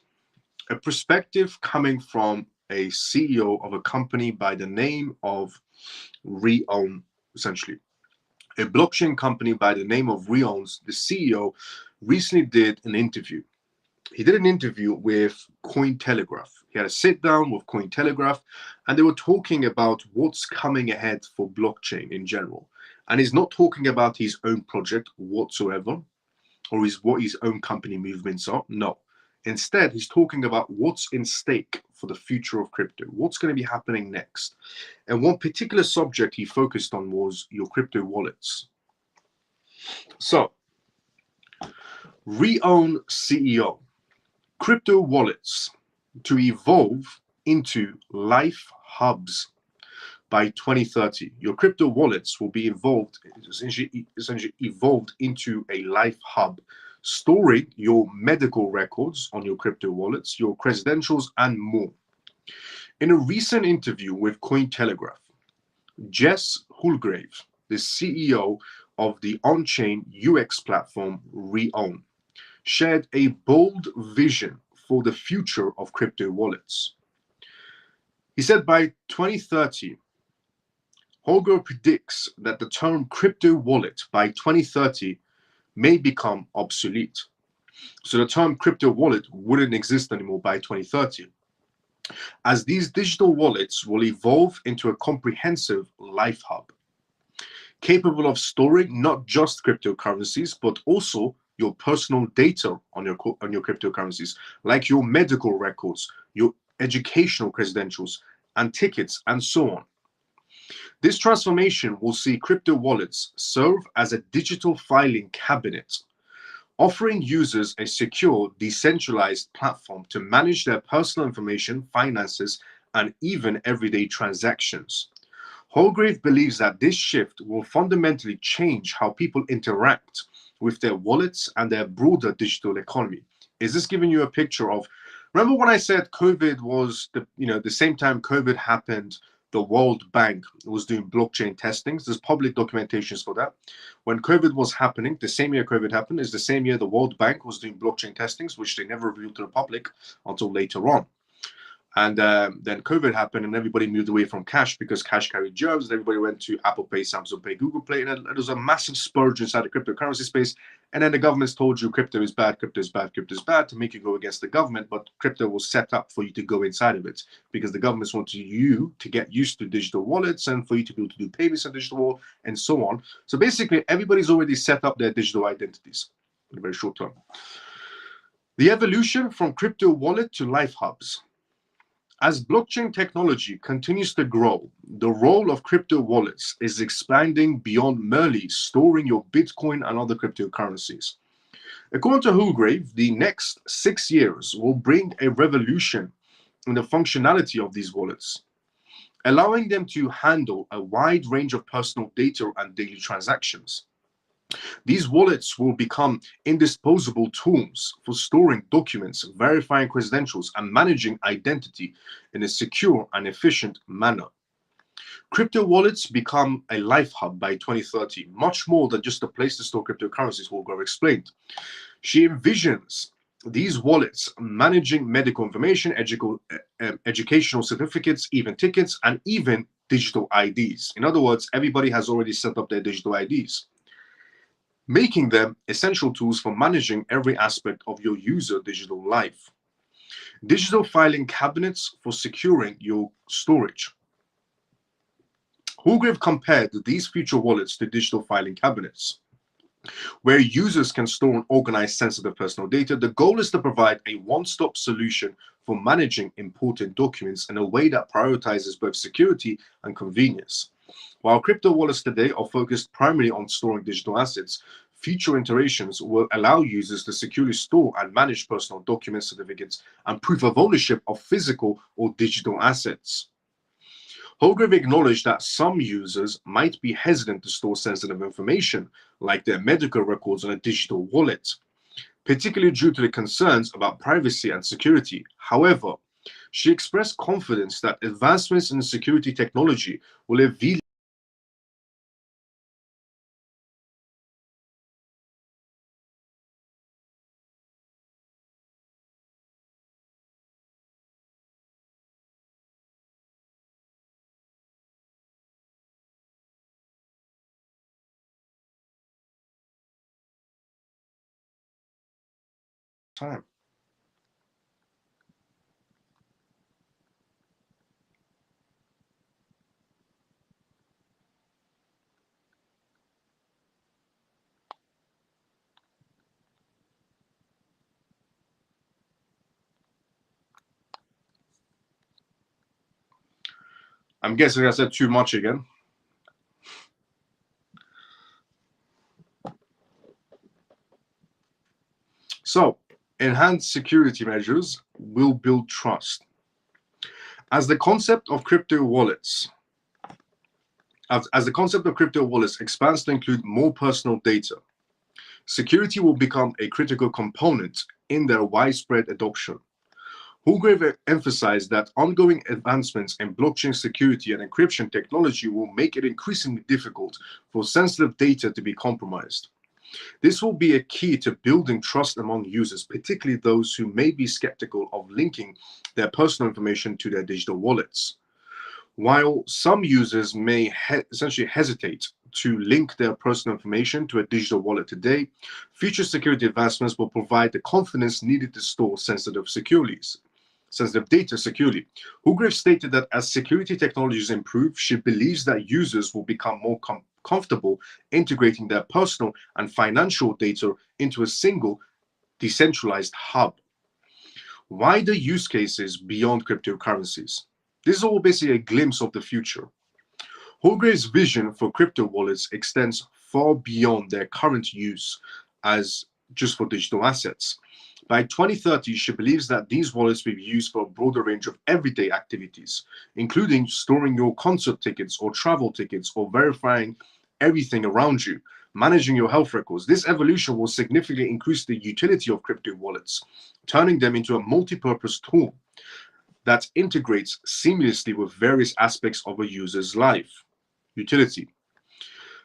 a perspective coming from a CEO of a company by the name of Reown, essentially. A blockchain company by the name of Reown's, the CEO recently did an interview. He did an interview with Cointelegraph. He had a sit down with Cointelegraph, and they were talking about what's coming ahead for blockchain in general. And he's not talking about his own project whatsoever, or what his own company movements are. No. Instead, he's talking about what's in stake for the future of crypto, what's going to be happening next. And one particular subject he focused on was your crypto wallets. So, Reown CEO, crypto wallets to evolve into life hubs by 2030. Your crypto wallets will be essentially evolved into a life hub, storing your medical records on your crypto wallets, your credentials, and more. In a recent interview with Cointelegraph, Jess Hulgrave, the CEO of the on-chain UX platform Reown, shared a bold vision for the future of crypto wallets. He said by 2030, Holger predicts that the term crypto wallet by 2030 may become obsolete. So the term crypto wallet wouldn't exist anymore by 2030, as these digital wallets will evolve into a comprehensive life hub, capable of storing not just cryptocurrencies, but also your personal data on your cryptocurrencies, like your medical records, your educational credentials, and tickets, and so on. This transformation will see crypto wallets serve as a digital filing cabinet, offering users a secure, decentralized platform to manage their personal information, finances, and even everyday transactions. Holgrave believes that this shift will fundamentally change how people interact with their wallets and their broader digital economy. Is this giving you a picture of, remember when I said COVID was the same time COVID happened, the World Bank was doing blockchain testings. There's public documentations for that. When COVID was happening, the same year COVID happened is the same year the World Bank was doing blockchain testings, which they never revealed to the public until later on. And then COVID happened and everybody moved away from cash because cash carried germs. Everybody went to Apple Pay, Samsung Pay, Google Pay. And there was a massive spurge inside the cryptocurrency space. And then the government's told you crypto is bad, crypto is bad, crypto is bad to make you go against the government. But crypto was set up for you to go inside of it because the governments wanted you to get used to digital wallets and for you to be able to do payments on digital wallet and so on. So basically, everybody's already set up their digital identities in a very short term. The evolution from crypto wallet to life hubs. As blockchain technology continues to grow, the role of crypto wallets is expanding beyond merely storing your Bitcoin and other cryptocurrencies. According to Hulgrave, the next 6 years will bring a revolution in the functionality of these wallets, allowing them to handle a wide range of personal data and daily transactions. These wallets will become indisposable tools for storing documents, verifying credentials, and managing identity in a secure and efficient manner. Crypto wallets become a life hub by 2030, much more than just a place to store cryptocurrencies, Holger explained. She envisions these wallets managing medical information, educational certificates, even tickets, and even digital IDs. In other words, everybody has already set up their digital IDs, making them essential tools for managing every aspect of your user digital life. Digital filing cabinets for securing your storage. Holgrave compared these future wallets to digital filing cabinets, where users can store and organize sensitive personal data. The goal is to provide a one-stop solution for managing important documents in a way that prioritizes both security and convenience. While crypto wallets today are focused primarily on storing digital assets, future iterations will allow users to securely store and manage personal documents, certificates, and proof of ownership of physical or digital assets. Holgrave acknowledged that some users might be hesitant to store sensitive information, like their medical records on a digital wallet, particularly due to the concerns about privacy and security. However, she expressed confidence that advancements in security technology will reveal time. I'm guessing I said too much again. So, enhanced security measures will build trust. As the concept of crypto wallets expands to include more personal data, security will become a critical component in their widespread adoption. Holgrave emphasized that ongoing advancements in blockchain security and encryption technology will make it increasingly difficult for sensitive data to be compromised. This will be a key to building trust among users, particularly those who may be skeptical of linking their personal information to their digital wallets. While some users may essentially hesitate to link their personal information to a digital wallet today, future security advancements will provide the confidence needed to store sensitive data securely. Holgrave stated that as security technologies improve, she believes that users will become more comfortable integrating their personal and financial data into a single decentralized hub. Wider use cases beyond cryptocurrencies. This is all basically a glimpse of the future. Holgrave's vision for crypto wallets extends far beyond their current use as just for digital assets. By 2030, she believes that these wallets will be used for a broader range of everyday activities, including storing your concert tickets or travel tickets or verifying everything around you, managing your health records. This evolution will significantly increase the utility of crypto wallets, turning them into a multi-purpose tool that integrates seamlessly with various aspects of a user's life. Utility.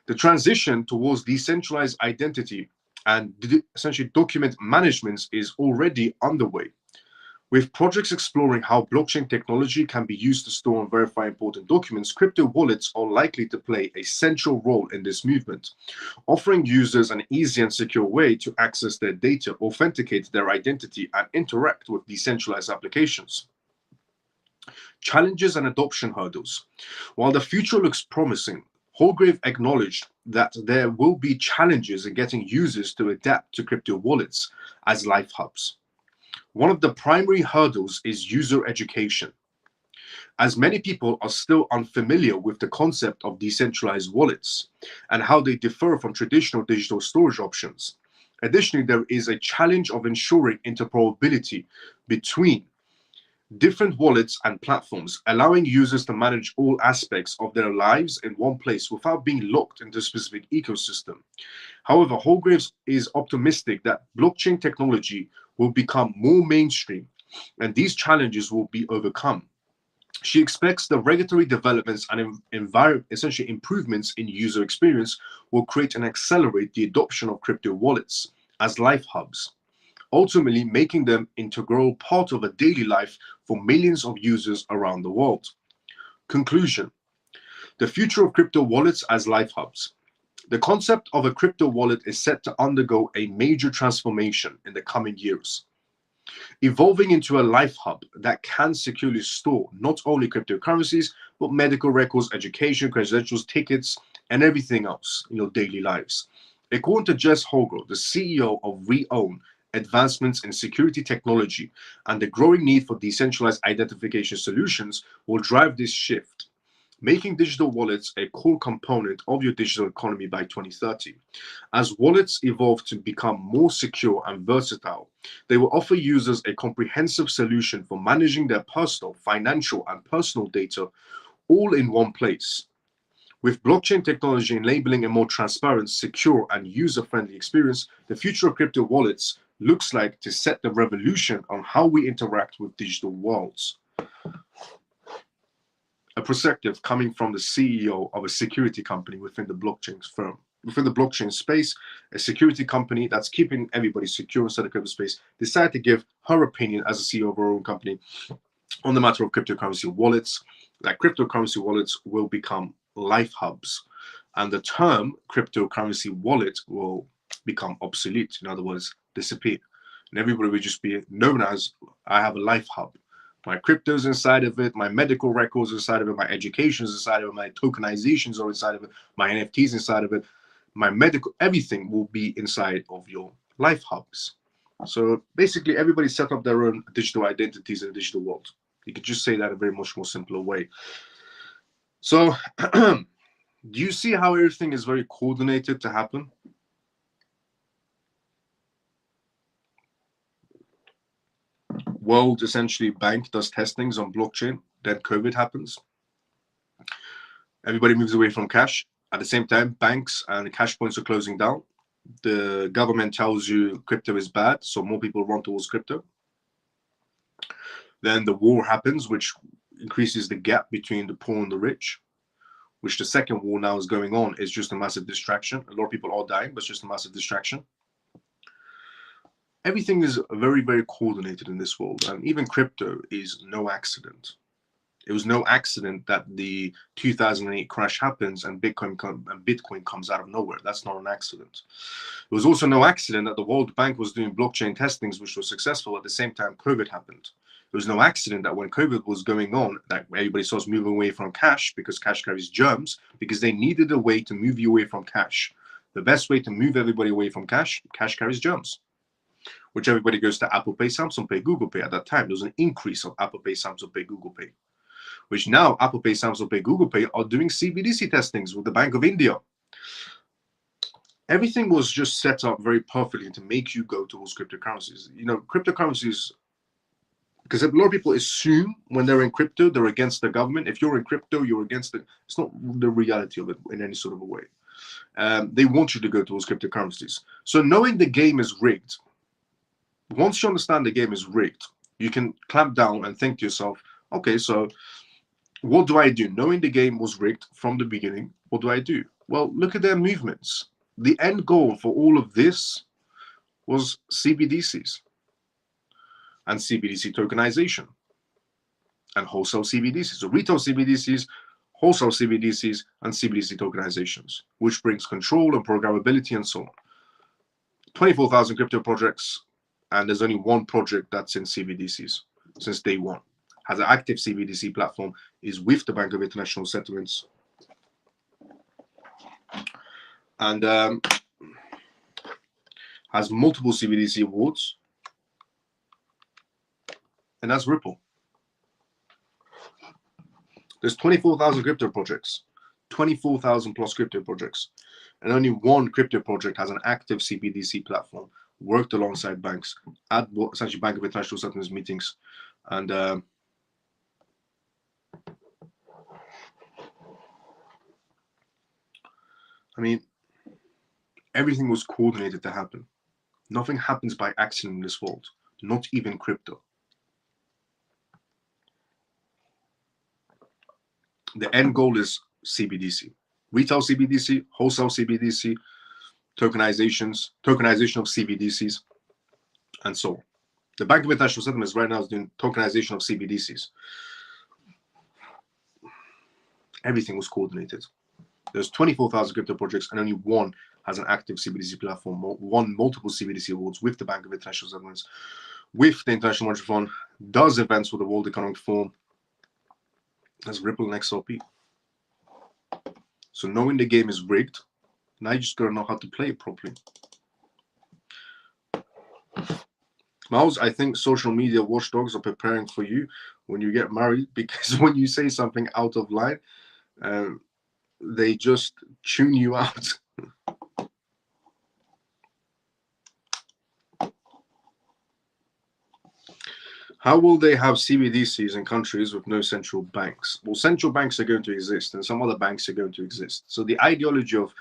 The transition towards decentralized identity and essentially document management is already underway, with projects exploring how blockchain technology can be used to store and verify important documents. Crypto wallets are likely to play a central role in this movement, offering users an easy and secure way to access their data, authenticate their identity, and interact with decentralized applications. Challenges and adoption hurdles. While the future looks promising, Holgrave acknowledged that there will be challenges in getting users to adapt to crypto wallets as life hubs. One of the primary hurdles is user education, as many people are still unfamiliar with the concept of decentralized wallets and how they differ from traditional digital storage options. Additionally, there is a challenge of ensuring interoperability between different wallets and platforms, allowing users to manage all aspects of their lives in one place without being locked into a specific ecosystem. However, Holgraves is optimistic that blockchain technology will become more mainstream and these challenges will be overcome. She expects the regulatory developments and essentially improvements in user experience will create and accelerate the adoption of crypto wallets as life hubs, ultimately making them integral part of a daily life for millions of users around the world. Conclusion. The future of crypto wallets as life hubs. The concept of a crypto wallet is set to undergo a major transformation in the coming years, evolving into a life hub that can securely store not only cryptocurrencies, but medical records, education, credentials, tickets, and everything else in your daily lives. According to Jess Holgrove, the CEO of Reown, advancements in security technology and the growing need for decentralized identification solutions will drive this shift, making digital wallets a core component of your digital economy by 2030. As wallets evolve to become more secure and versatile, they will offer users a comprehensive solution for managing their personal, financial, and personal data all in one place. With blockchain technology enabling a more transparent, secure, and user-friendly experience, the future of crypto wallets looks like to set the revolution on how we interact with digital worlds. A perspective coming from the CEO of a security company within the blockchain firm. Within the blockchain space, a security company that's keeping everybody secure inside the crypto space decided to give her opinion as a CEO of her own company on the matter of cryptocurrency wallets, that cryptocurrency wallets will become life hubs, and the term cryptocurrency wallet will become obsolete, in other words, disappear. and everybody would just be known as, I have a life hub. My crypto's inside of it, my medical records inside of it, my education's inside of it, my tokenizations are inside of it, my NFTs inside of it, my medical, everything will be inside of your life hubs. So basically, everybody set up their own digital identities in the digital world. You could just say that in a very much more simpler way. So do you see how everything is very coordinated to happen? World essentially bank does testings on blockchain, then COVID happens. Everybody moves away from cash. At the same time, banks and cash points are closing down. The government tells you crypto is bad, so more people run towards crypto. Then the war happens, which increases the gap between the poor and the rich, which the second war now is going on, is just a massive distraction. A lot of people are dying, but it's just a massive distraction. Everything is very, very coordinated in this world, and even crypto is no accident. It was no accident that the 2008 crash happens and Bitcoin comes out of nowhere. That's not an accident. It was also no accident that the World Bank was doing blockchain testings, which was successful. At the same time, COVID happened. It was no accident that when COVID was going on, that everybody starts moving away from cash, because cash carries germs, because they needed a way to move you away from cash. The best way to move everybody away from cash carries germs, which everybody goes to Apple Pay, Samsung Pay, Google Pay. At that time, there was an increase of Apple Pay, Samsung Pay, Google Pay, which now Apple Pay, Samsung Pay, Google Pay are doing CBDC testings with the Bank of India. Everything was just set up very perfectly to make you go towards cryptocurrencies. You know, cryptocurrencies, because a lot of people assume when they're in crypto, they're against the government. If you're in crypto, you're against it. It's not the reality of it in any sort of a way. They want you to go towards cryptocurrencies. So knowing the game is rigged, once you understand the game is rigged, you can clamp down and think to yourself, okay, so what do I do? Knowing the game was rigged from the beginning, what do I do? Well, look at their movements. The end goal for all of this was CBDCs and CBDC tokenization and wholesale CBDCs. So retail CBDCs, wholesale CBDCs, and CBDC tokenizations, which brings control and programmability and so on. 24,000 crypto projects, and there's only one project that's in CBDCs since day one. Has an active CBDC platform, is with the Bank of International Settlements, and has multiple CBDC awards, and that's Ripple. There's 24,000 crypto projects, 24,000 plus crypto projects, and only one crypto project has an active CBDC platform, worked alongside banks at essentially Bank of International Settlements meetings, and I mean, everything was coordinated to happen. Nothing happens by accident in this world, not even crypto. The end goal is CBDC, retail CBDC, wholesale CBDC, tokenization of CBDCs, and so on. The Bank of International Settlements right now is doing tokenization of CBDCs. Everything was coordinated. There's 24,000 crypto projects, and only one has an active CBDC platform, won multiple CBDC awards with the Bank of International Settlements, with the International Monetary Fund, does events with the World Economic Forum, as Ripple and XRP. So knowing the game is rigged, now you just gotta know how to play it properly. Miles, I think social media watchdogs are preparing for you when you get married, because when you say something out of line, they just tune you out. How will they have CBDCs in countries with no central banks? Well, central banks are going to exist, and some other banks are going to exist. So the ideology of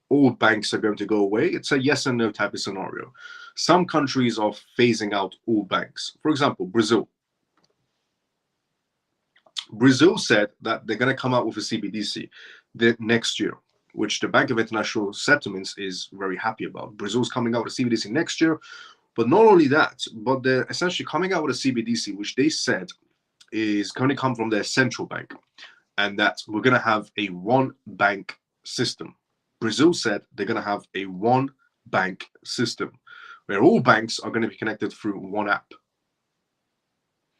all banks are going to go away, it's a yes and no type of scenario. Some countries are phasing out all banks. For example, Brazil. Brazil said that they're going to come out with a CBDC next year, which the Bank of International Settlements is very happy about. Brazil's coming out with a CBDC next year. But not only that, but they're essentially coming out with a CBDC, which they said is going to come from their central bank, and that we're going to have a one bank system. Brazil said they're going to have a one bank system, where all banks are going to be connected through one app.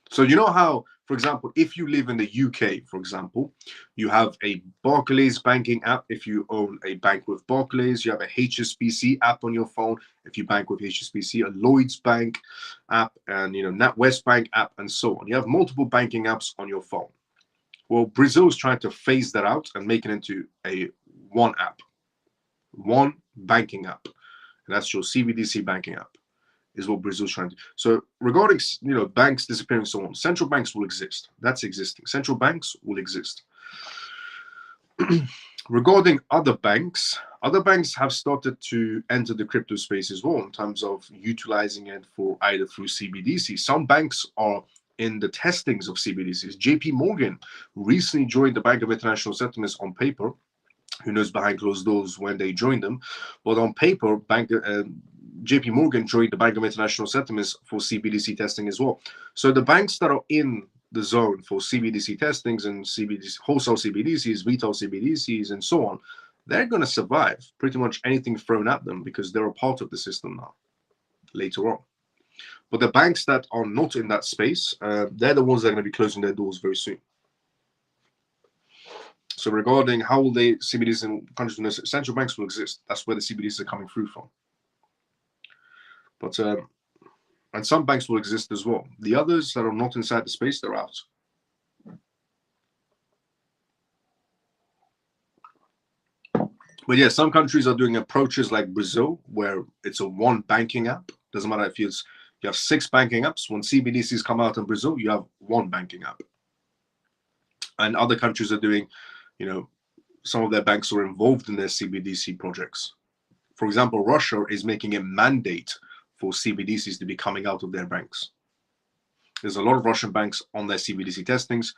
So you know how, for example, if you live in the UK, for example, you have a Barclays banking app. If you own a bank with Barclays, you have a HSBC app on your phone. If you bank with HSBC, a Lloyds Bank app, and NatWest Bank app, and so on. You have multiple banking apps on your phone. Well, Brazil is trying to phase that out and make it into a one app, one banking app, and that's your CBDC banking app. Is what Brazil's trying to do. So regarding banks disappearing and so on, central banks will exist. That's existing. Central banks will exist. Regarding other banks have started to enter the crypto space as well in terms of utilizing it for either through CBDC. Some banks are in the testings of CBDCs. JP Morgan recently joined the Bank of International Settlements on paper. Who knows behind closed doors when they joined them? But on paper, JP Morgan joined the Bank of International Settlements for CBDC testing as well. So the banks that are in the zone for CBDC testings and CBDC, wholesale CBDCs, retail CBDCs, and so on, they're going to survive pretty much anything thrown at them because they're a part of the system now, later on. But the banks that are not in that space, they're the ones that are going to be closing their doors very soon. So regarding how will they CBDCs in countries, central banks will exist. That's where the CBDCs are coming through from. But and some banks will exist as well. The others that are not inside the space, they're out. But yeah, some countries are doing approaches like Brazil, where it's a one banking app. Doesn't matter if you have 6 banking apps. When CBDCs come out in Brazil, you have one banking app. And other countries are doing, some of their banks are involved in their CBDC projects. For example, Russia is making a mandate for CBDCs to be coming out of their banks. There's a lot of Russian banks on their CBDC testings.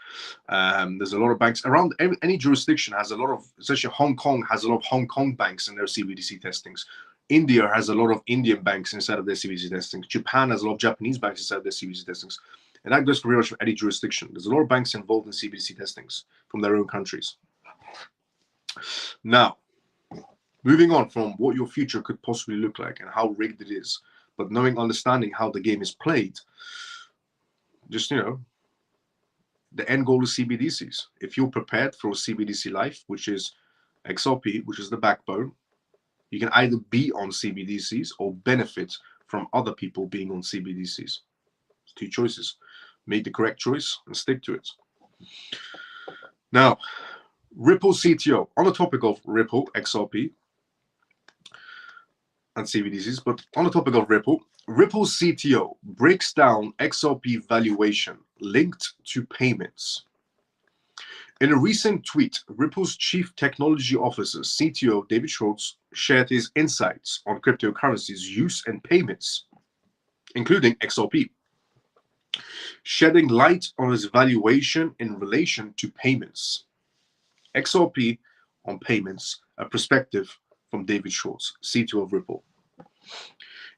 There's a lot of banks around any jurisdiction has a lot of, especially Hong Kong has a lot of Hong Kong banks in their CBDC testings. India has a lot of Indian banks inside of their CBDC testings. Japan has a lot of Japanese banks inside of their CBDC testings. And that goes for pretty much any jurisdiction. There's a lot of banks involved in CBDC testings from their own countries. Now, moving on from what your future could possibly look like and how rigged it is, but understanding how the game is played, just, the end goal is CBDCs. If you're prepared for a CBDC life, which is XRP, which is the backbone, you can either be on CBDCs or benefit from other people being on CBDCs. It's 2 choices. Make the correct choice and stick to it. Now, Ripple CTO, on the topic of Ripple, XRP, and CBDCs, but on the topic of Ripple CTO breaks down XRP valuation linked to payments. In a recent tweet, Ripple's Chief Technology Officer, CTO David Schwartz, shared his insights on cryptocurrencies' use and payments, including XRP, shedding light on his valuation in relation to payments. XRP on payments, a perspective from David Schwartz, CTO of Ripple.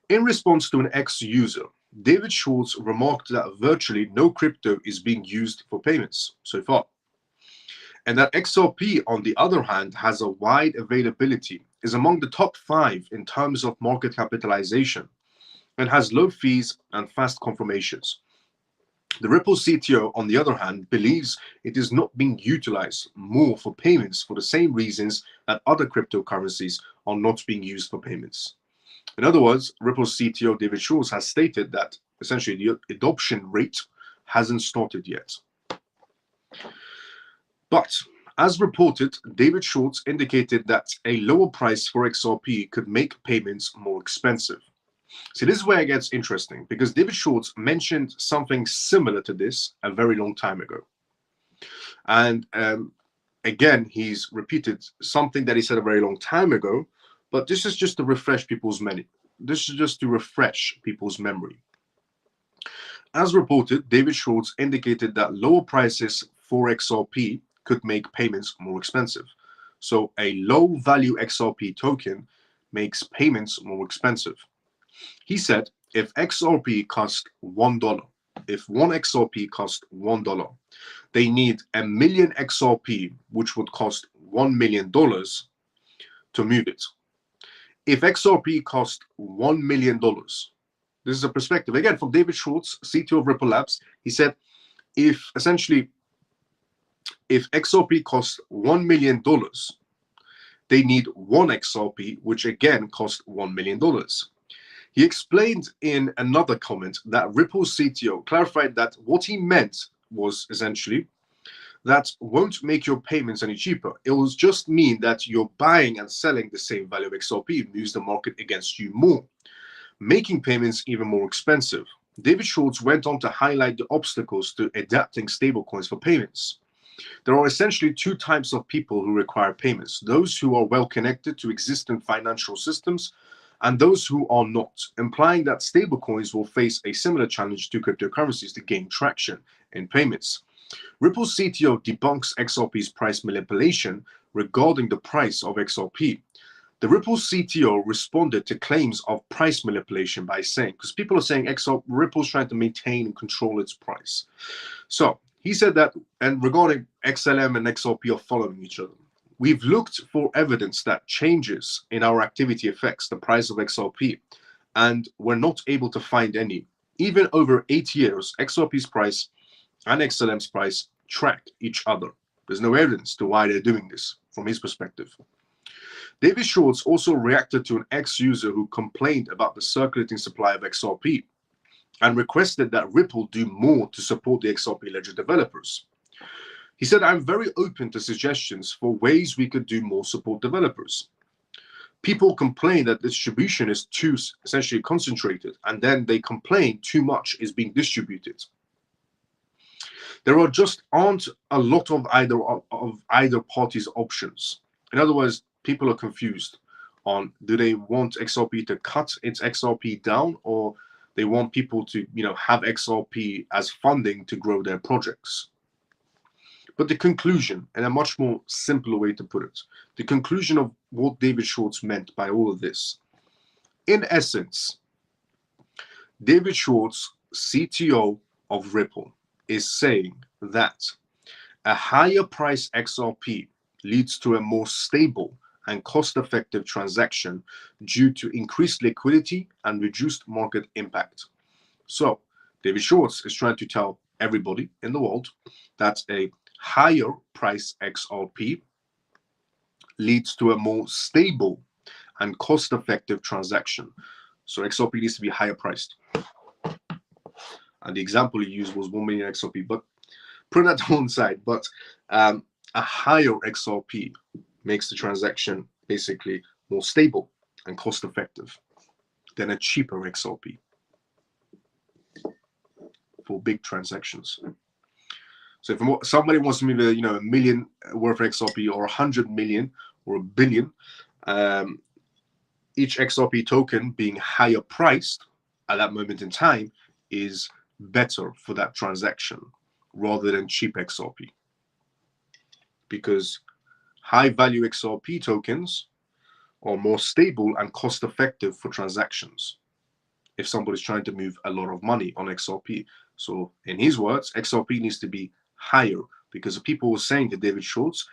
In response to an ex-user, David Schwartz remarked that virtually no crypto is being used for payments so far, and that XRP, on the other hand, has a wide availability, is among the top 5 in terms of market capitalization, and has low fees and fast confirmations. The Ripple CTO, on the other hand, believes it is not being utilized more for payments for the same reasons that other cryptocurrencies are not being used for payments. In other words, Ripple's CTO, David Schwartz, has stated that essentially the adoption rate hasn't started yet. But as reported, David Schwartz indicated that a lower price for XRP could make payments more expensive. See, this is where it gets interesting, because David Schwartz mentioned something similar to this a very long time ago. And again, he's repeated something that he said a very long time ago, but this is just to refresh people's memory. As reported, David Schwartz indicated that lower prices for XRP could make payments more expensive. So a low-value XRP token makes payments more expensive. He said, if XRP cost $1, if one XRP cost $1, they need 1 million XRP, which would cost $1 million to move it. If XRP cost $1 million, this is a perspective, again, from David Schwartz, CTO of Ripple Labs. He said, if XRP costs $1 million, they need one XRP, which again costs $1 million. He explained in another comment that Ripple's CTO clarified that what he meant was essentially that won't make your payments any cheaper. It will just mean that you're buying and selling the same value of XRP, moves the market against you more, making payments even more expensive. David Schwartz went on to highlight the obstacles to adapting stablecoins for payments. There are essentially two types of people who require payments: those who are well connected to existing financial systems and those who are not, implying that stablecoins will face a similar challenge to cryptocurrencies to gain traction in payments. Ripple's CTO debunks XRP's price manipulation regarding the price of XRP. The Ripple CTO responded to claims of price manipulation by saying, because people are saying Ripple's trying to maintain and control its price. So he said that, and regarding XLM and XRP are following each other. We've looked for evidence that changes in our activity affects the price of XRP, and we're not able to find any. Even over 8 years, XRP's price and XLM's price track each other. There's no evidence to why they're doing this from his perspective. David Schwartz also reacted to an ex-user who complained about the circulating supply of XRP and requested that Ripple do more to support the XRP ledger developers. He said, I'm very open to suggestions for ways we could do more support developers. People complain that distribution is too essentially concentrated, and then they complain too much is being distributed. There are just aren't a lot of either party's options. In other words, people are confused on, do they want XRP to cut its XRP down, or they want people to have XRP as funding to grow their projects. But the conclusion, and a much more simpler way to put it, the conclusion of what David Schwartz meant by all of this, in essence, David Schwartz, CTO of Ripple, is saying that a higher price XRP leads to a more stable and cost-effective transaction due to increased liquidity and reduced market impact. So David Schwartz is trying to tell everybody in the world that a higher price XRP leads to a more stable and cost-effective transaction. So XRP needs to be higher priced. And the example he used was 1 million XRP, but put that to one side. But a higher XRP makes the transaction basically more stable and cost-effective than a cheaper XRP for big transactions. So if somebody wants to move a million worth of XRP or 100 million or a billion, each XRP token being higher priced at that moment in time is better for that transaction rather than cheap XRP. Because high value XRP tokens are more stable and cost effective for transactions if somebody's trying to move a lot of money on XRP. So in his words, XRP needs to be higher, because people were saying to David Schwartz,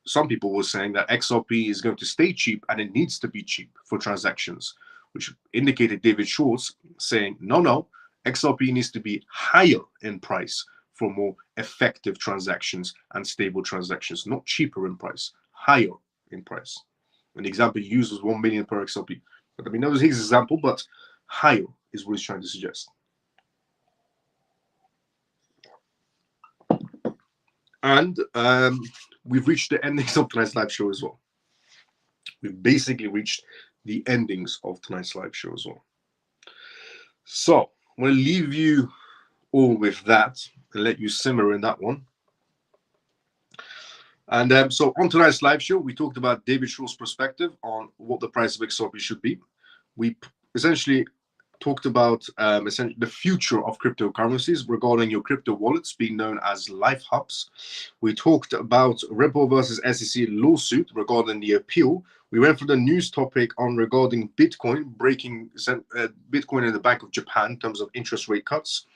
some people were saying that XRP is going to stay cheap and it needs to be cheap for transactions, which indicated David Schwartz saying, no, XRP needs to be higher in price for more effective transactions and stable transactions, not cheaper in price, higher in price. And the example he used was 1 million per XRP. But I mean, that was his example, but higher is what he's trying to suggest. And we've reached the endings of tonight's live show as well. We've basically reached the endings of tonight's live show as well. So I'm going to leave you all with that and let you simmer in that one. And so on tonight's live show, we talked about David Schwartz's perspective on what the price of XRP should be. We essentially talked about essentially the future of cryptocurrencies regarding your crypto wallets being known as life hubs. We talked about Ripple versus SEC lawsuit regarding the appeal. We went for the news topic on regarding Bitcoin breaking Bitcoin in the Bank of Japan in terms of interest rate cuts.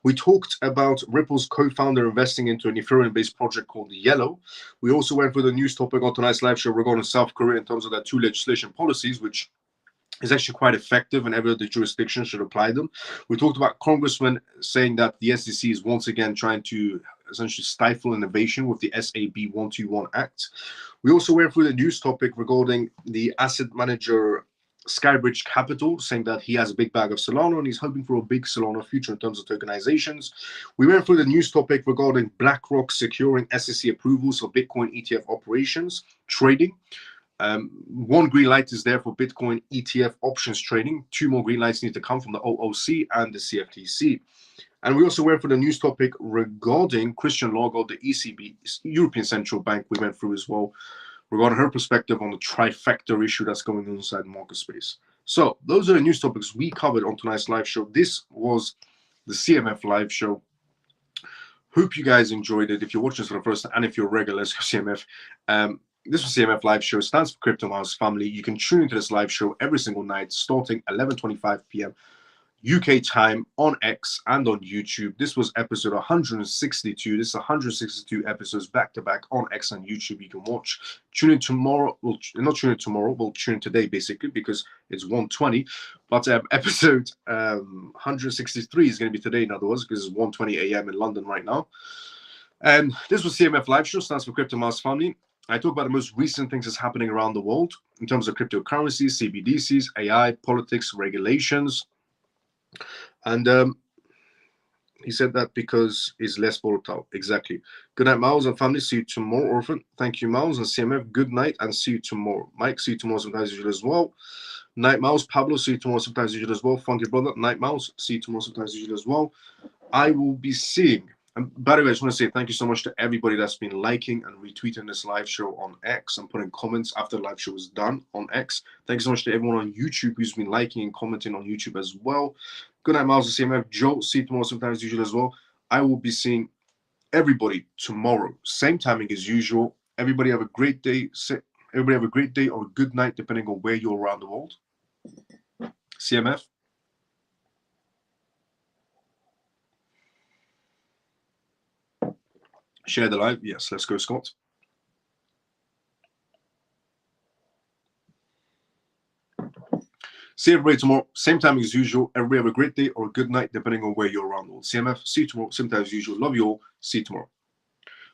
We talked about Ripple's co-founder investing into an Ethereum-based project called Yellow. We also went for the news topic on tonight's live show regarding South Korea in terms of their two legislation policies, which is actually quite effective, and every other jurisdiction should apply them. We talked about congressmen saying that the SEC is once again trying to essentially stifle innovation with the SAB 121 Act. We also went through the news topic regarding the asset manager Skybridge Capital, saying that he has a big bag of Solana and he's hoping for a big Solana future in terms of tokenizations. We went through the news topic regarding BlackRock securing SEC approvals for Bitcoin ETF operations trading. One green light is there for Bitcoin ETF options trading. Two more green lights need to come from the OOC and the CFTC. And we also went for the news topic regarding Christian Lagarde, the ECB, European Central Bank. We went through as well regarding her perspective on the trifecta issue that's going on inside market space. So those are the news topics we covered on tonight's live show. This was the CMF live show. Hope you guys enjoyed it. If you're watching this for the first time, and if you're regular, let's go CMF. This was CMF live show. Stands for Crypto Mouse Family. You can tune into this live show every single night, starting 11:25 p.m. UK time on X and on YouTube. This was episode 162. This is 162 episodes back to back on X and YouTube. You can watch. Tune in tomorrow. Well, not tune in tomorrow. We'll tune in today basically because it's 1:20. But episode 163 is going to be today, in other words, because it's 1:20 a.m. in London right now. And this was CMF live show. Stands for Crypto Mouse Family. I talk about the most recent things that's happening around the world in terms of cryptocurrencies, CBDCs, AI, politics, regulations. And he said that because it's less volatile. Exactly. Good night, Miles and family. See you tomorrow, Orphan. Thank you, Miles and CMF. Good night and see you tomorrow. Mike, see you tomorrow sometimes usual as well. Night, Miles. Pablo, see you tomorrow sometimes usual as well. Funky brother. Night, Miles. See you tomorrow sometimes usual as well. I will be seeing. And by the way, I just want to say thank you so much to everybody that's been liking and retweeting this live show on X and putting comments after the live show is done on X. Thank you so much to everyone on YouTube who's been liking and commenting on YouTube as well. Good night, Miles and CMF. Joe, see you tomorrow sometimes usual as well. I will be seeing everybody tomorrow. Same timing as usual. Everybody have a great day. Everybody have a great day or a good night, depending on where you're around the world. CMF. Share the live. Yes, let's go, Scott. See everybody tomorrow. Same time as usual. Everybody have a great day or a good night, depending on where you're around the world. CMF, see you tomorrow. Same time as usual. Love you all. See you tomorrow.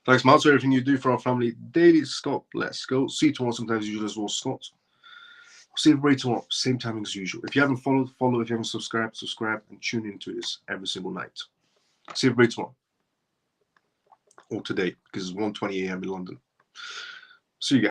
Thanks, Miles, for everything you do for our family daily. Scott, let's go. See you tomorrow. Sometimes as usual as well, Scott. See everybody tomorrow. Same time as usual. If you haven't followed, follow. If you haven't subscribed, subscribe and tune into this every single night. See everybody tomorrow. Or today, because it's 1:20 a.m. in London. See you guys.